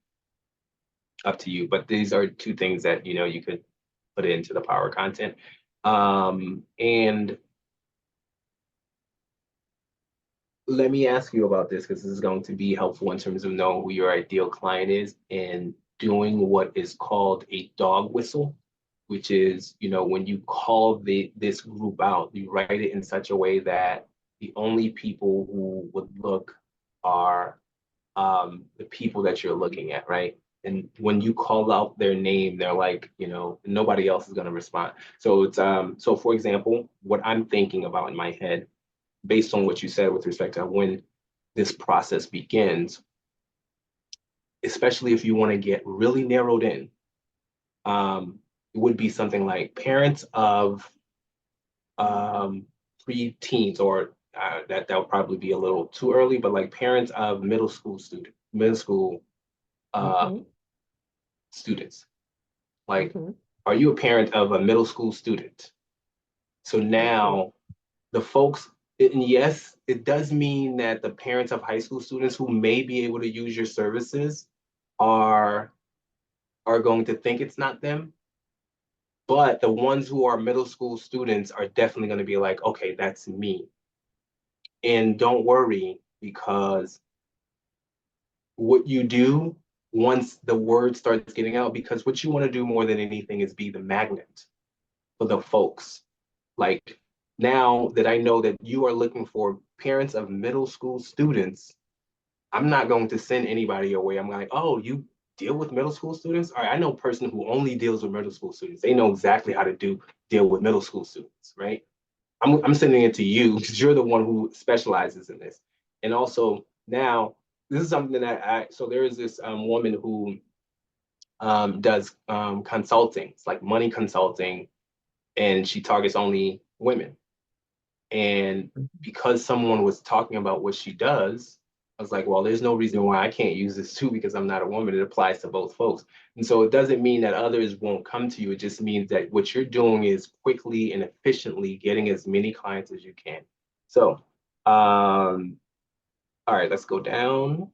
up to you, but these are 2 things that you could put into the power content. And let me ask you about this because this is going to be helpful in terms of knowing who your ideal client is and doing what is called a dog whistle, which is, when you call this group out, you write it in such a way that the only people who would look are the people that you're looking at, right? And when you call out their name, they're like, nobody else is going to respond. So it's so for example, what I'm thinking about in my head based on what you said with respect to when this process begins, especially if you want to get really narrowed in, it would be something like parents of pre-teens, or that would probably be a little too early, but like parents of middle school Mhm, students. Like, mhm, are you a parent of a middle school student? So now the folks, and yes, it does mean that the parents of high school students who may be able to use your services are going to think it's not them. But the ones who are middle school students are definitely going to be like, okay, that's me. And don't worry, because what you do once the word starts getting out, because what you want to do more than anything is be the magnet for the folks. Like, now that I know that you are looking for parents of middle school students, I'm not going to send anybody away. I'm like, oh, you deal with middle school students? All right, I know a person who only deals with middle school students. They know exactly how to deal with middle school students, right? I'm sending it to you because you're the one who specializes in this. And also now, this is something that so there is this woman who does consulting. It's like money consulting, and she targets only women. And because someone was talking about what she does, I was like, well, there's no reason why I can't use this too, because I'm not a woman. It applies to both folks. And so it doesn't mean that others won't come to you. It just means that what you're doing is quickly and efficiently getting as many clients as you can. So, all right, let's go down.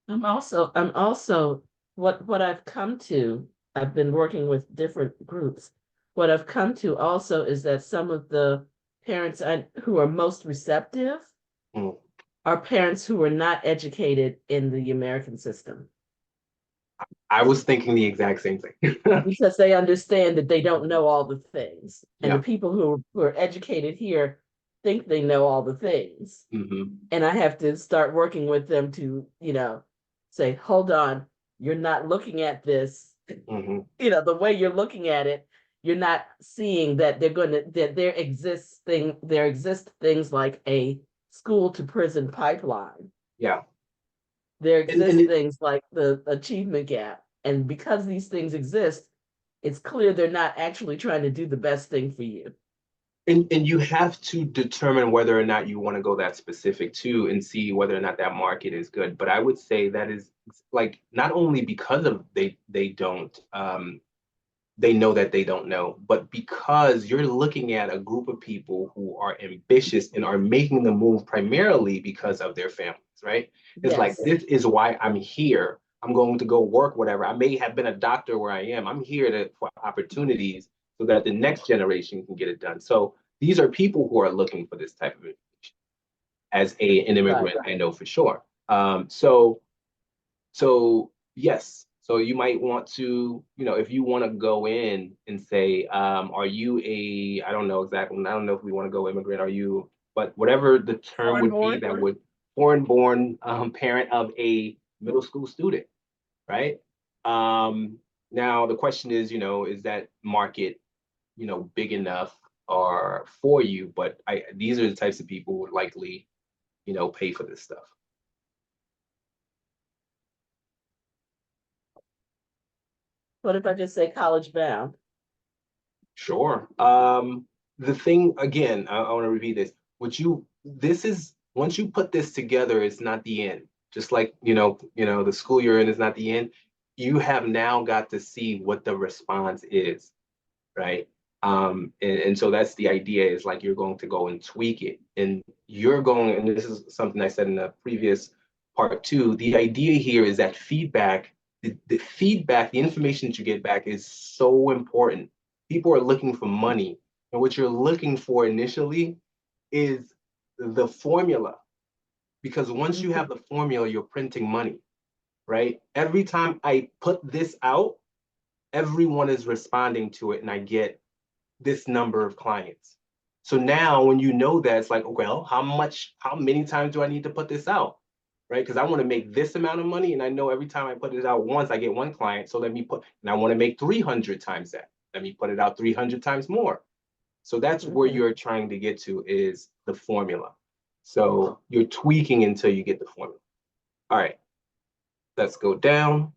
I'm also what I've come to, I've been working with different groups. What I've come to also is that some of the parents who are most receptive Mm. are parents who are not educated in the American system. I was thinking the exact same thing. Because they understand that they don't know all the things. And Yeah. the people who are educated here think they know all the things. Mhm. And I have to start working with them to, say, hold on, you're not looking at this, Mhm. the way you're looking at it, you're not seeing that there exist things like a school to prison pipeline. Yeah. There And exist it, things like the achievement gap. And because these things exist, it's clear they're not actually trying to do the best thing for you. and you have to determine whether or not you want to go that specific too, and see whether or not that market is good. But I would say that is like not only because of they don't they know that they don't know, but because you're looking at a group of people who are ambitious and are making the move primarily because of their families, right? It's like, Yes. this is why I'm here. I'm going to go work, whatever. I may have been a doctor where I am. I'm here for opportunities so that the next generation can get it done. So these are people who are looking for this type of information. As an immigrant, I know for sure. So yes, so you might want to, if you want to go in and say, are you I don't know exactly, I don't know if we want to go immigrant, are you, but whatever the term would be, Foreign-born? that would foreign-born parent of a middle school student, right? Now the question is, is that market, big enough or for you? But these are the types of people who would likely, pay for this stuff. What if I just say college bound? Sure. The thing again, I want to repeat this. This is once you put this together, it's not the end. Just like, the school you're in is not the end. You have now got to see what the response is, right? And so that's the idea, is like you're going to go and tweak it. And and this is something I said in the previous part too. The idea here is that feedback, the feedback, the information that you get back is so important. People are looking for money. And what you're looking for initially is the formula. Because once you have the formula, you're printing money, right? Every time I put this out, everyone is responding to it, and I get this number of clients. So now when you know that, it's like, well, how many times do I need to put this out? Right? Because I want to make this amount of money, and I know every time I put it out once, I get one client. So and I want to make 300 times that. Let me put it out 300 times more. So that's where you're trying to get to, is the formula. So you're tweaking until you get the formula. All right, let's go down.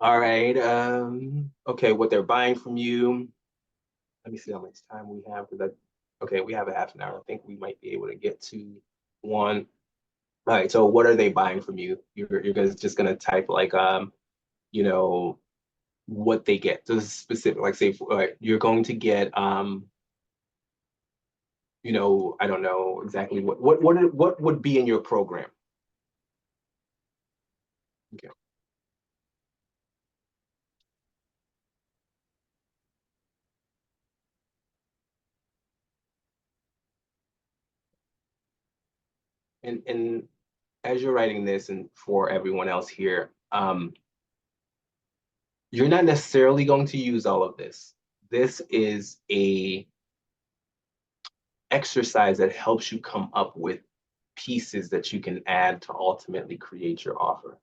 All right. Okay, what they're buying from you. Let me see how much time we have, because okay, we have a half an hour. I think we might be able to get to one. All right, so what are they buying from you? You're guys just gonna type like you know, what they get. So this is specific, like say, all right, you're going to get I don't know exactly what would be in your program. Okay. And as you're writing this, and for everyone else here, you're not necessarily going to use all of this. This is a exercise that helps you come up with pieces that you can add to ultimately create your offer.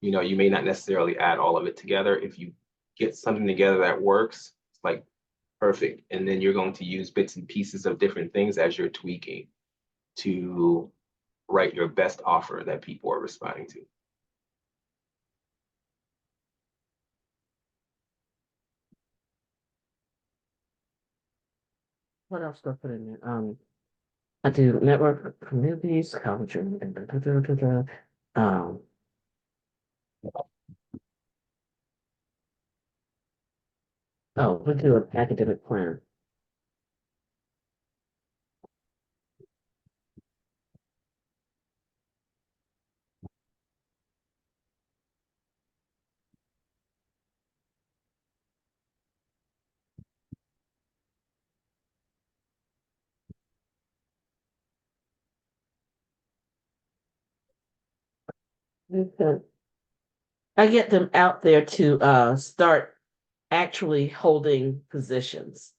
You may not necessarily add all of it together. If you get something together that works, it's like perfect. And then you're going to use bits and pieces of different things as you're tweaking to write your best offer that people are responding to. what else do I put in there? I do network communities, culture, and oh, we do an academic plan. Okay. I get them out there to start actually holding positions.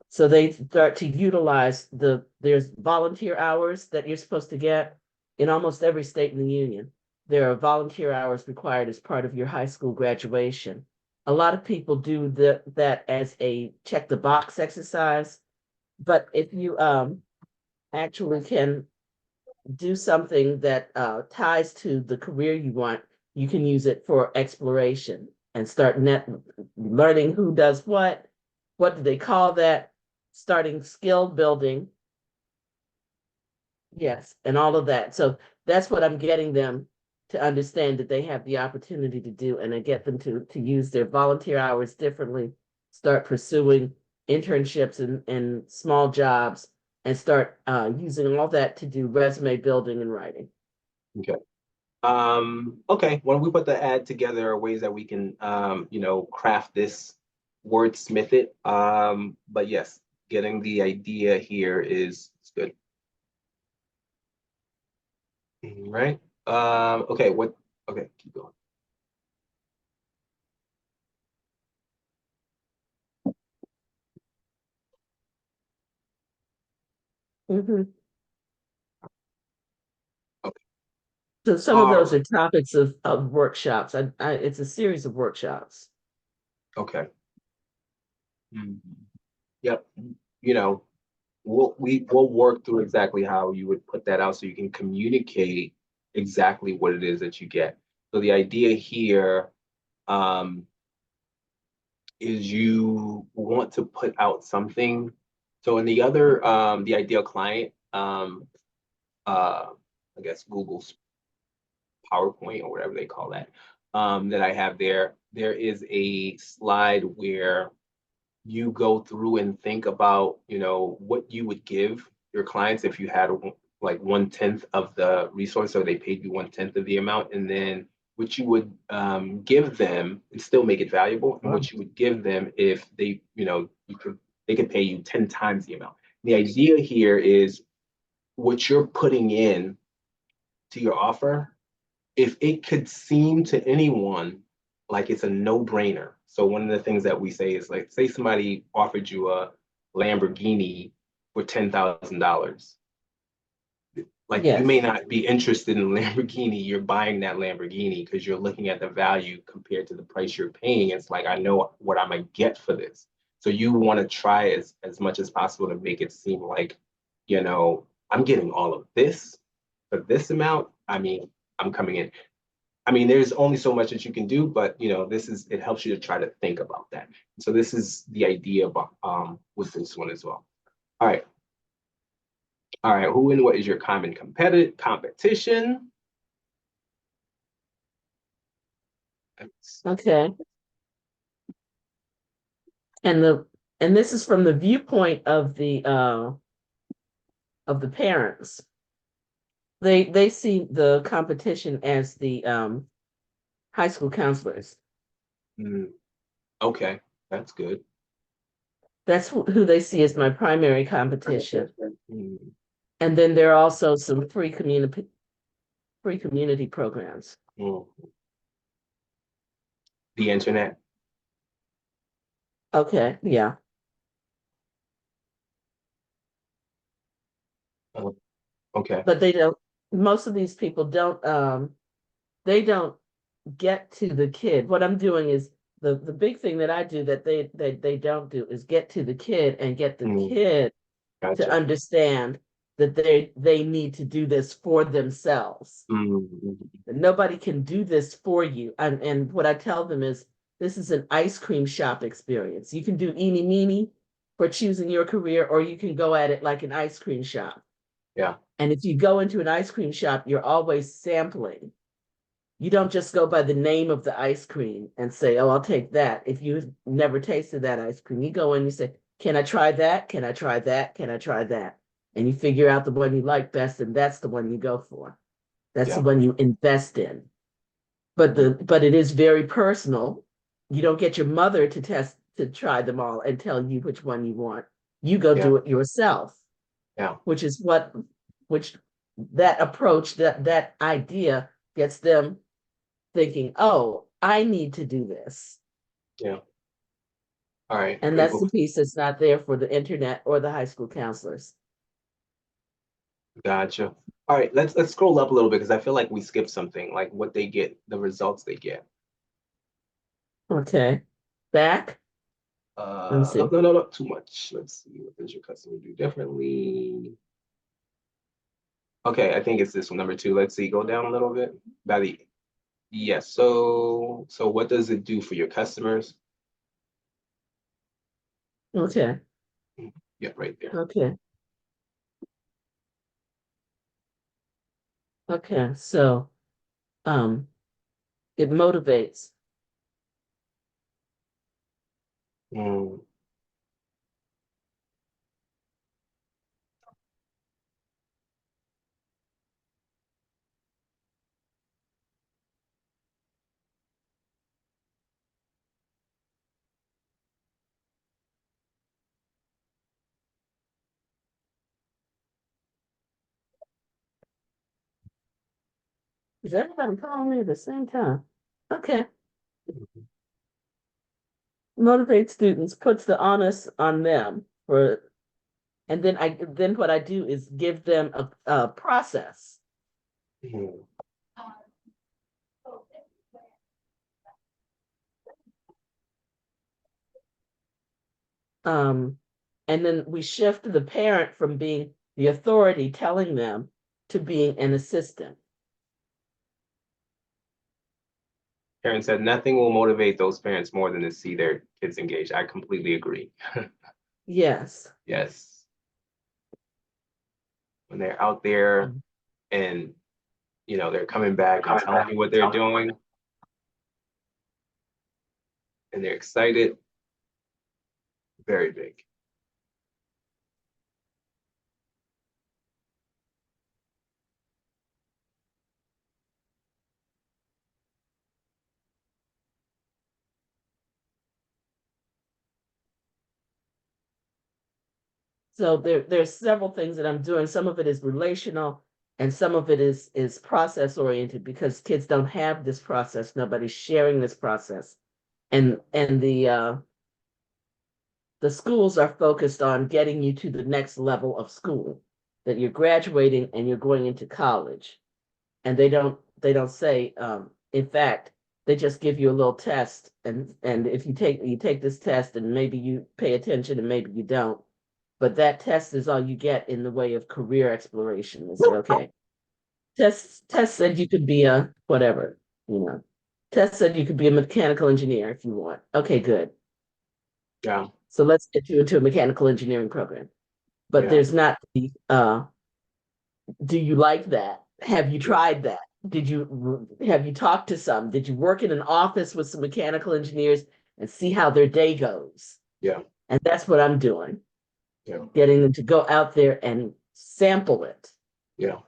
So they start to utilize there's volunteer hours that you're supposed to get in almost every state in the union. There are volunteer hours required as part of your high school graduation. A lot of people do that as a check the box exercise, but if you actually can do something that ties to the career you want, you can use it for exploration and start learning who does what do they call that, starting skill building. Yes, and all of that. So that's what I'm getting them to understand that they have the opportunity to do, and I get them to use their volunteer hours differently, start pursuing internships and small jobs, and start using all that to do resume building and writing. Okay. Okay, when we put the ad together, ways that we can, craft this, wordsmith it. But yes, getting the idea here is good. Right? Okay, okay, keep going. Mhm. Okay. So some of those All are topics of workshops. It's a series of workshops. Okay. Yep. You know, we'll work through exactly how you would put that out so you can communicate exactly what it is that you get. So the idea here is you want to put out something. So in the other, the ideal client, I guess Google's PowerPoint or whatever they call that I have there, there is a slide where you go through and think about, what you would give your clients if you had like 1/10 of the resource, or they paid you 1/10 of the amount, and then what you would give them and still make it valuable, and what you would give them if they could pay you 10 times the amount. The idea here is what you're putting in to your offer, if it could seem to anyone like it's a no-brainer. So one of the things that we say is, like, say somebody offered you a Lamborghini for $10,000. Like, you may Yes. not be interested in Lamborghini. You're buying that Lamborghini because you're looking at the value compared to the price you're paying. It's like, I know what I'm gonna get for this. So you want to try as much as possible to make it seem like, I'm getting all of this for this amount. I mean, I'm coming in. I mean, there's only so much that you can do, but it helps you to try to think about that. So this is the idea about with this one as well. All right. All right. Who and what is your common competition? Okay. And this is from the viewpoint of the parents. They see the competition as the high school counselors. Okay, that's good. That's who they see as my primary competition. Mm, And then there are also some free community programs. mm. The internet. Okay, yeah. Okay. But most of these people they don't get to the kid. What I'm doing is the big thing that I do that they don't do is get to the kid and get the kid to Gotcha. understand that they need to do this for themselves. Nobody can do this for you. And what I tell them is, this is an ice cream shop experience. You can do eeny meeny, for choosing your career, or you can go at it like an ice cream shop. Yeah. And if you go into an ice cream shop, you're always sampling. You don't just go by the name of the ice cream and say, oh, I'll take that. If you've never tasted that ice cream, you go in and you say, can I try that? Can I try that? Can I try that? And you figure out the one you like best, and that's the one you go for. That's the Yeah. one you invest in. But it is very personal. You don't get your mother to try them all and tell you which one you want. You go Yeah. do it yourself. Yeah. Which is which that approach, that idea gets them thinking, oh, I need to do this. Yeah. All right. And Great. that's the piece that's not there for the internet or the high school counselors. Gotcha. All right, let's scroll up a little bit because I feel like we skipped something, like what they get, the results they get. Okay. Back. Let me see. No, not too much. Let's see, what does your customer do differently? Okay, I think it's this one, number 2. Let's see, go down a little bit. Yes. So what does it do for your customers? Okay. Yeah, right there. Okay. Okay. So it motivates. Mm, Is everybody calling me at the same time? Okay. Motivate students, puts the onus on them for, and then what I do is give them a process. mm, And then we shift the parent from being the authority telling them to being an assistant. Karen said nothing will motivate those parents more than to see their kids engaged. I completely agree. Yes. Yes. When they're out there and they're coming back and telling you what they're doing and they're excited, very big. So there's several things that I'm doing. Some of it is relational and some of it is process oriented because kids don't have this process. Nobody's sharing this process. And the schools are focused on getting you to the next level of school, that you're graduating and you're going into college. And they don't say, in fact, they just give you a little test, and if you take this test and maybe you pay attention and maybe you don't, but that test is all you get in the way of career exploration. They say, okay, test said you could be a whatever, test said you could be a mechanical engineer if you want. Okay, good. Yeah. So let's get you into a mechanical engineering program. But Yeah. there's not the do you like that? Have you tried that? Have you talked to some? Did you work in an office with some mechanical engineers and see how their day goes? Yeah. And that's what I'm doing. Yeah. Getting them to go out there and sample it. Yeah.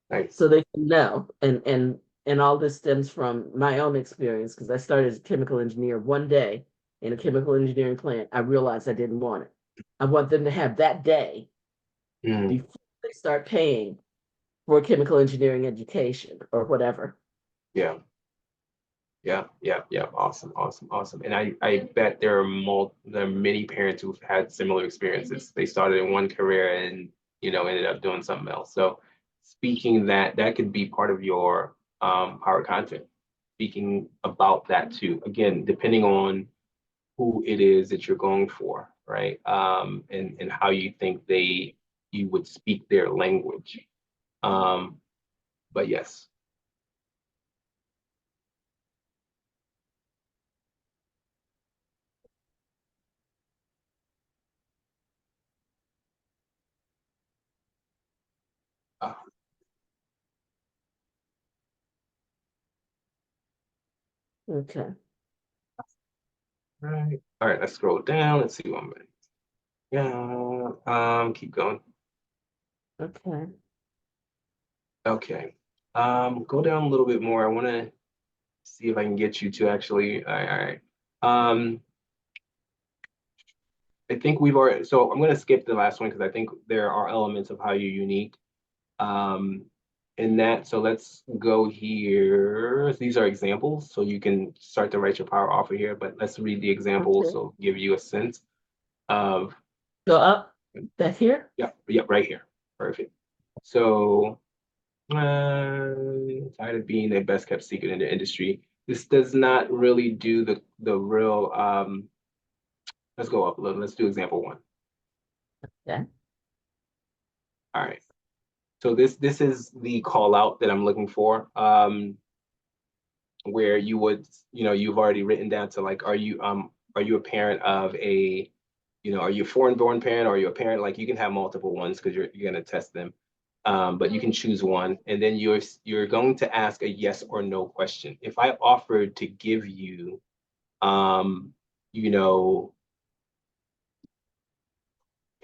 Nice. So they can know. And all this stems from my own experience because I started as a chemical engineer one day in a chemical engineering plant. I realized I didn't want it. I want them to have that day before they start paying for chemical engineering education or whatever. Yeah. Yeah. Awesome. And I bet there are many parents who've had similar experiences. They started in one career and ended up doing something else. So speaking that could be part of your power content. Speaking about that too. Again, depending on who it is that you're going for, right? And how you think you would speak their language. But yes. Okay. All right, let's scroll down. Let's see what I'm in. Yeah, keep going. Okay. Okay. Go down a little bit more. I want to see if I can get you to actually. All right, all right. I think we've already. So I'm going to skip the last one because I think there are elements of how you're unique. In that. So let's go here. These are examples, so you can start to write your power offer here. But let's read the examples, Okay. so give you a sense of. Go up. That here? Yep, right here. Perfect. So, tired of being the best kept secret in the industry. This does not really do the real. Let's go up a little. Let's do example one. Yeah. All right. So this is the call out that I'm looking for. Where you would, you've already written down to like, are you a parent of a, are you a foreign born parent, or are you a parent? Like you can have multiple ones because you're going to test them. But you can choose one, and then you're going to ask a yes or no question. If I offered to give you, you know,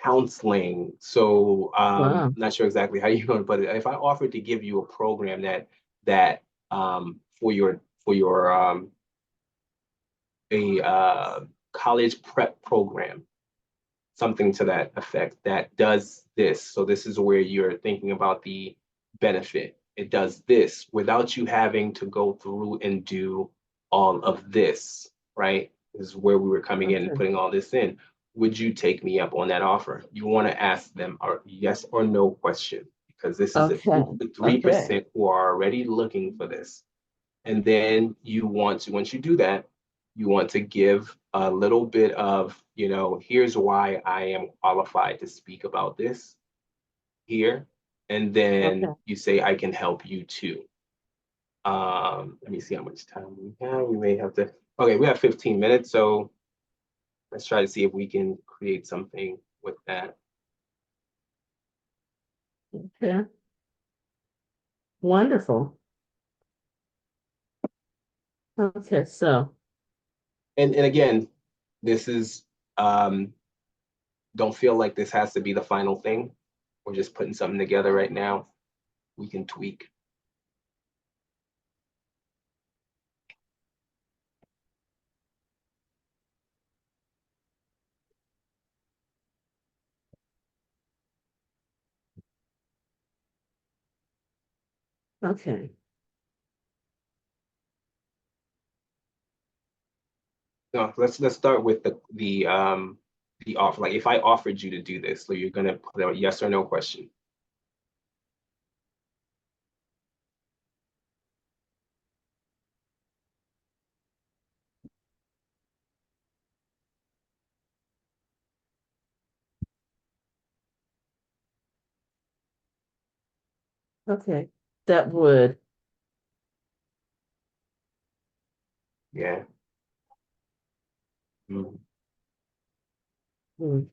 counseling, so Wow. not sure exactly how you're going to put it. If I offered to give you a program that for your a college prep program, something to that effect, that does this. So this is where you're thinking about the benefit. It does this without you having to go through and do all of this, right? This is where we were coming in and Okay. putting all this in. Would you take me up on that offer? You want to ask them a yes or no question, because this is a Okay. group of Okay. 3% who are already looking for this. And then you want to, once you do that, you want to give a little bit of, here's why I am qualified to speak about this here. And then Okay. you say, I can help you too. Let me see how much time we have. We may have to, okay, we have 15 minutes. So let's try to see if we can create something with that. Okay. Wonderful. Okay, so And again, this is, don't feel like this has to be the final thing. We're just putting something together right now. We can tweak. okay. No, let's start with the offer. Like if I offered you to do this, so you're gonna put a yes or no question. Okay. That would Yeah. Mhm. mm,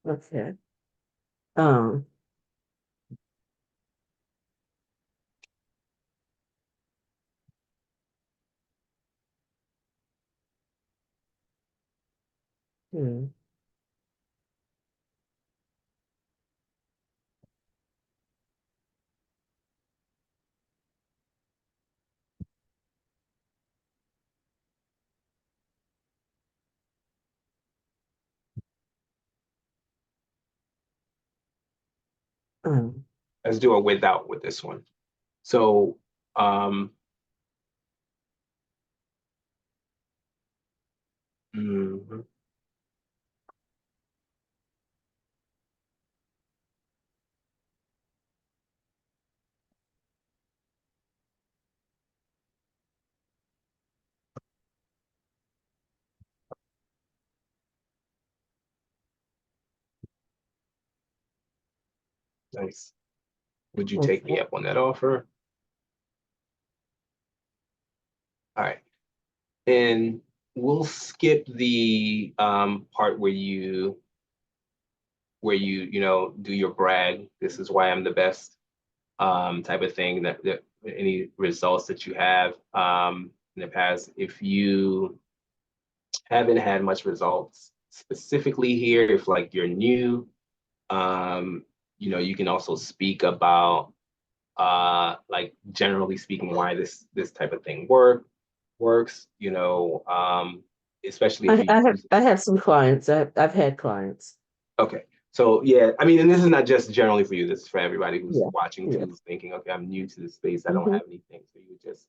okay. Um hmm, um, Let's do a without with this one. So um mhm, nice. Would you take me okay. up on that offer? All right. And we'll skip the part where you do your brag, this is why I'm the best, type of thing, that any results that you have in the past. If you haven't had much results specifically here, if like you're new, you can also speak about like generally speaking why this type of thing works, especially if you I have some clients. I've had clients. okay. So yeah, I mean, and this is not just generally for you, this is for everybody who's Yeah. watching too, Yeah. who's thinking, okay, I'm new to this space, I don't Mhm. have anything. So you just,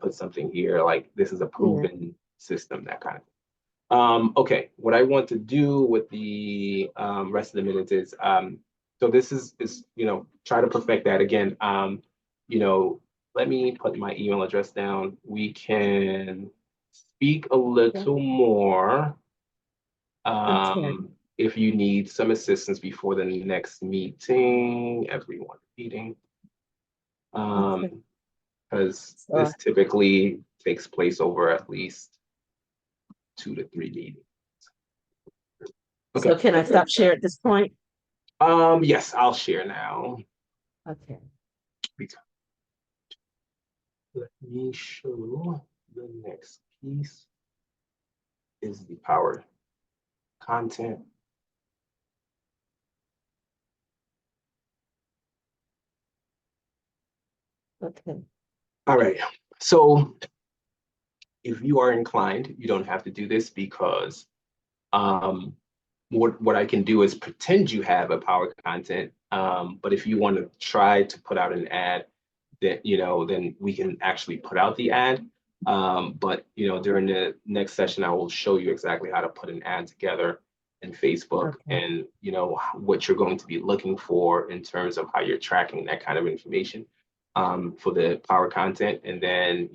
put something here, like this is a proven system, that kind of thing. Okay, what I want to do with the rest of the minutes is so this is try to perfect that again. You know, let me put my email address down. We can speak a little more Okay. if you need some assistance before the next meeting, everyone meeting. Okay. Because So, this typically takes place over at least 2 to 3 meetings. so Okay. can I stop share at this point? Yes, I'll share now. Okay. Let me show the next piece is the power content. Okay. All right. So if you are inclined, you don't have to do this because what I can do is pretend you have a power content. But if you want to try to put out an ad, then we can actually put out the ad. But during the next session, I will show you exactly how to put an ad together in Facebook, Okay. and what you're going to be looking for in terms of how you're tracking that kind of information for the power content, and then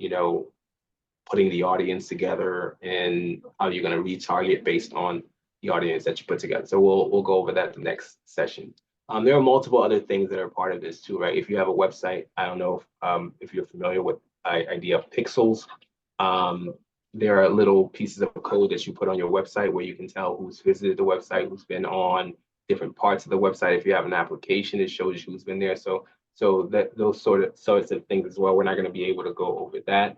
putting the audience together and how you're going to retarget based on the audience that you put together. So we'll go over that the next session. There are multiple other things that are part of this too, right? If you have a website, I don't know if you're familiar with the idea of pixels. There are little pieces of code that you put on your website where you can tell who's visited the website, who's been on different parts of the website. If you have an application, it shows you who's been there. So that those sorts of things as well. We're not going to be able to go over that.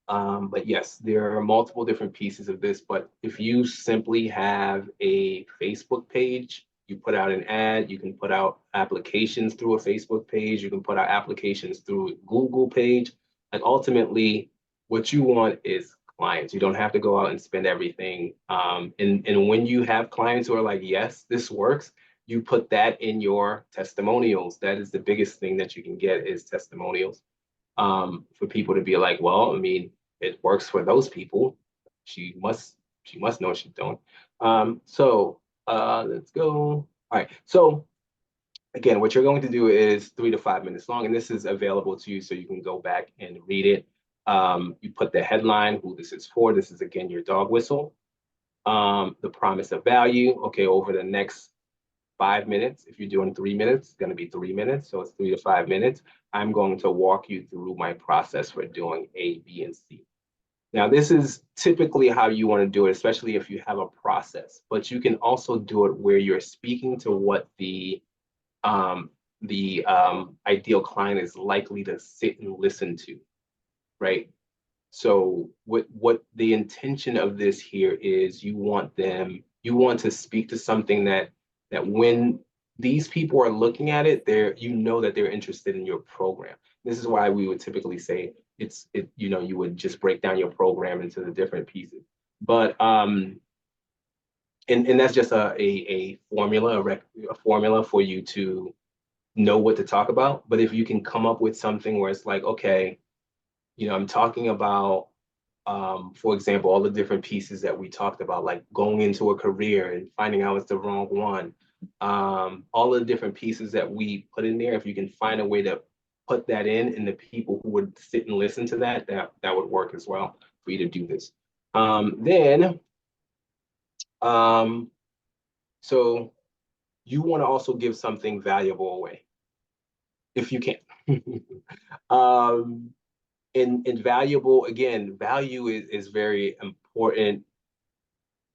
But yes, there are multiple different pieces of this, but if you simply have a Facebook page, you put out an ad, you can put out applications through a Facebook page, you can put out applications through a Google page. Like ultimately, what you want is clients. You don't have to go out and spend everything. And when you have clients who are like, yes, this works, you put that in your testimonials. That is the biggest thing that you can get is testimonials, for people to be like, well, I mean, it works for those people. She must know she don't. So let's go. All right. So again, what you're going to do is 3 to 5 minutes long, and this is available to you so you can go back and read it. You put the headline, who this is for. This is again your dog whistle. The promise of value. Okay, over the next 5 minutes. If you're doing 3 minutes, it's going to be 3 minutes. So it's 3 to 5 minutes. I'm going to walk you through my process for doing A, B, and C. Now, this is typically how you want to do it, especially if you have a process, but you can also do it where you're speaking to what the ideal client is likely to sit and listen to, right? So what the intention of this here is you want to speak to something that when these people are looking at it, that they're interested in your program. This is why we would typically say you would just break down your program into the different pieces. But and that's just a formula for you to know what to talk about. But if you can come up with something where it's like, okay, I'm talking about, for example, all the different pieces that we talked about, like going into a career and finding out it's the wrong one. All the different pieces that we put in there, if you can find a way to put that in, and the people who would sit and listen to that would work as well for you to do this. Then, so you want to also give something valuable away, if you can. valuable, again, value is very important,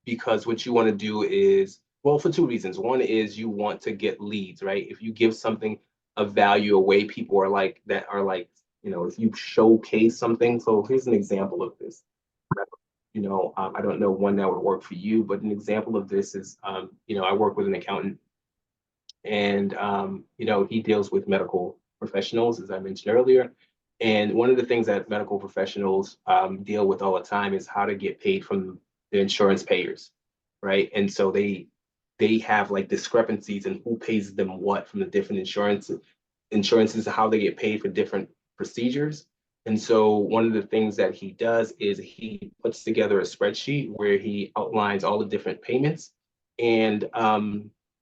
because what you want to do is, well, for two reasons. One is you want to get leads, right? If you give something of value away, people are like, if you showcase something. So here's an example of this. I don't know one that would work for you, but an example of this is, I work with an accountant, and he deals with medical professionals, as I mentioned earlier. And one of the things that medical professionals deal with all the time is how to get paid from the insurance payers, right? And so they have like discrepancies in who pays them what from the different insurances, how they get paid for different procedures. And so one of the things that he does is he puts together a spreadsheet where he outlines all the different payments, and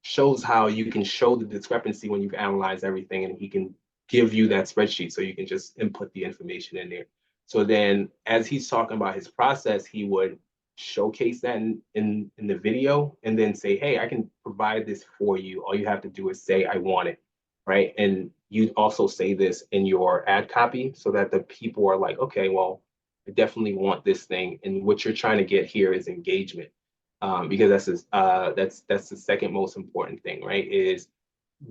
shows how you can show the discrepancy when you've analyzed everything, and he can give you that spreadsheet so you can just input the information in there. So then as he's talking about his process, he would showcase that in the video, and then say, hey, I can provide this for you. All you have to do is say, I want it, right? And you also say this in your ad copy so that the people are like, okay, well, I definitely want this thing. And what you're trying to get here is engagement. Because that's the second most important thing, right? Is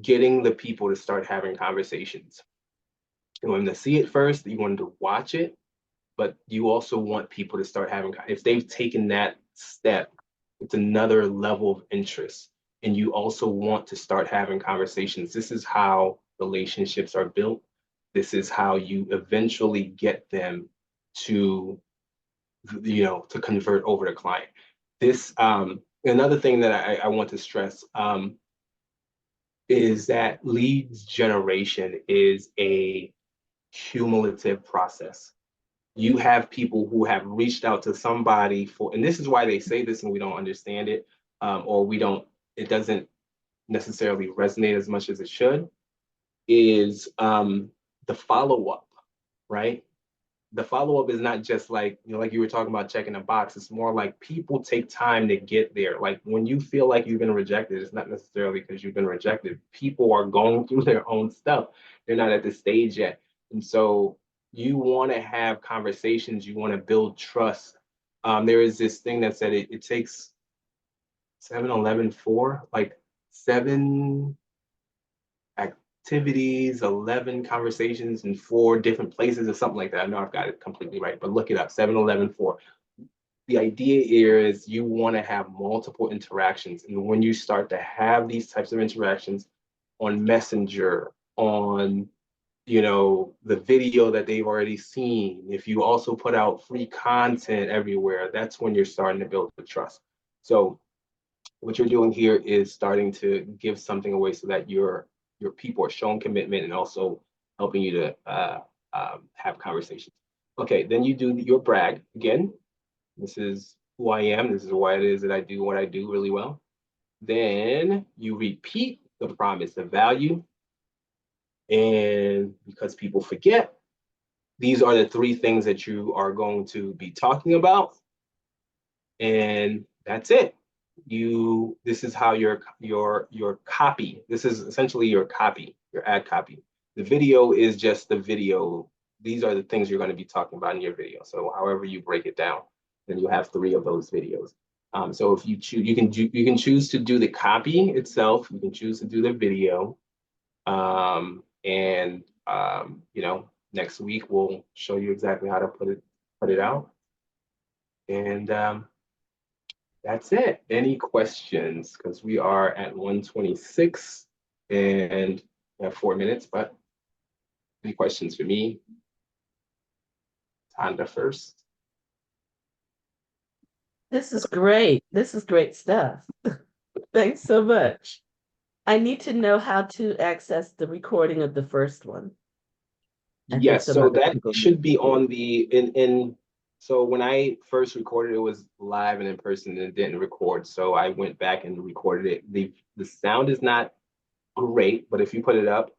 getting the people to start having conversations. You want them to see it first, you want them to watch it, but you also want people to start having, if they've taken that step, it's another level of interest. And you also want to start having conversations. This is how relationships are built. This is how you eventually get them to, to convert over to client. This, another thing that I want to stress, is that leads generation is a cumulative process. You have people who have reached out to somebody for, and this is why they say this and we don't understand it, or it doesn't necessarily resonate as much as it should, is the follow-up, right? The follow-up is not just like, like you were talking about checking a box. It's more like people take time to get there. Like when you feel like you've been rejected, it's not necessarily because you've been rejected. People are going through their own stuff. They're not at the stage yet. And so you want to have conversations. You want to build trust. There is this thing that said it takes 7, 11, 4, like 7 activities, 11 conversations in 4 different places or something like that. I know I've got it completely right, but look it up, 7, 11, 4. The idea here is you want to have multiple interactions. And when you start to have these types of interactions on Messenger, on the video that they've already seen, if you also put out free content everywhere, that's when you're starting to build the trust. So what you're doing here is starting to give something away so that your people are showing commitment and also helping you to have conversations. Okay, then you do your brag again. This is who I am. This is why it is that I do what I do really well. Then you repeat the promise of value. And because people forget, these are the 3 things that you are going to be talking about. And that's it. This is how your copy, this is essentially your copy, your ad copy. The video is just the video. These are the things you're going to be talking about in your video. So however you break it down, then you have 3 of those videos. So if you choose, you can choose to do the copy itself. You can choose to do the video. Next week we'll show you exactly how to put it out. And that's it. Any questions? Because we are at 1:26 and we have 4 minutes, but any questions for me? Tanda first. This is great. This is great stuff. Thanks so much. I need to know how to access the recording of the first one. Yes, so that should be on so when I first recorded, it was live and in person and it didn't record. So I went back and recorded it. The sound is not great, but if you put it up,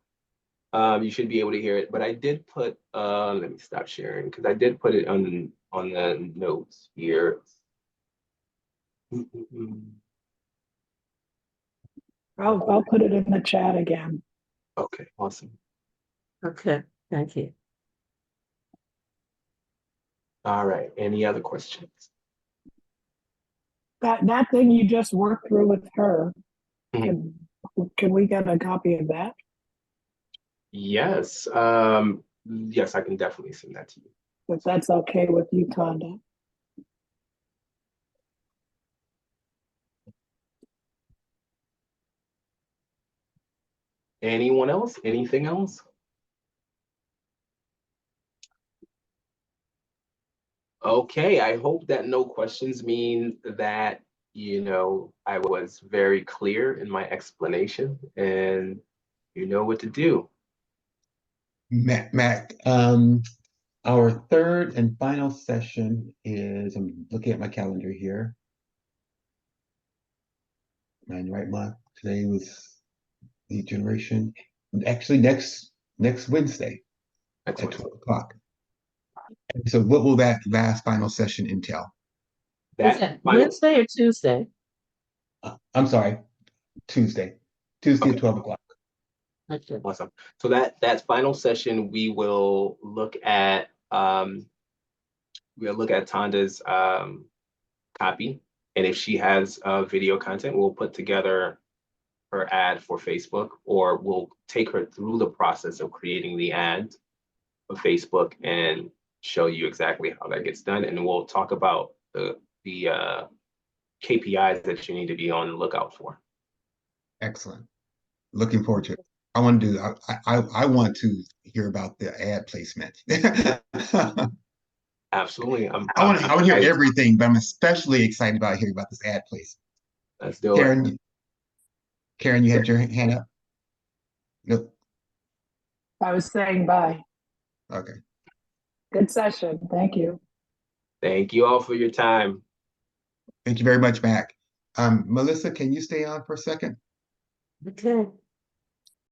you should be able to hear it. But I did put, let me stop sharing because I did put it on the notes here. I'll put it in the chat again. Okay, awesome. Okay, thank you. All right, any other questions? That thing you just worked through with her, Mhm. can we get a copy of that? Yes, yes, I can definitely send that to you. If that's okay with you, Conda. Anyone else? Anything else? Okay, I hope that no questions mean that, I was very clear in my explanation and you know what to do. Mac, our third and final session is, I'm looking at my calendar here. Man, right month. Today was the generation. Actually, next Wednesday That's at what 12 o'clock. So what will that last final session entail? Is that that final, Wednesday or Tuesday? I'm sorry, Tuesday. Tuesday at Okay. 12 o'clock. Okay. awesome. So that final session, we will look at Tanda's copy. And if she has video content, we'll put together her ad for Facebook, or we'll take her through the process of creating the ad for Facebook and show you exactly how that gets done. And we'll talk about the KPIs that you need to be on the lookout for. Excellent. Looking forward to it. I want to do. I want to hear about the ad placement. Absolutely. I want to hear excited. everything, but I'm especially excited about hearing about this ad placement. Let's do it. Karen, you had your hand up? Nope. I was saying bye. Okay. Good session. Thank you. Thank you all for your time. Thank you very much, Mac. Melissa, can you stay on for a second? Okay.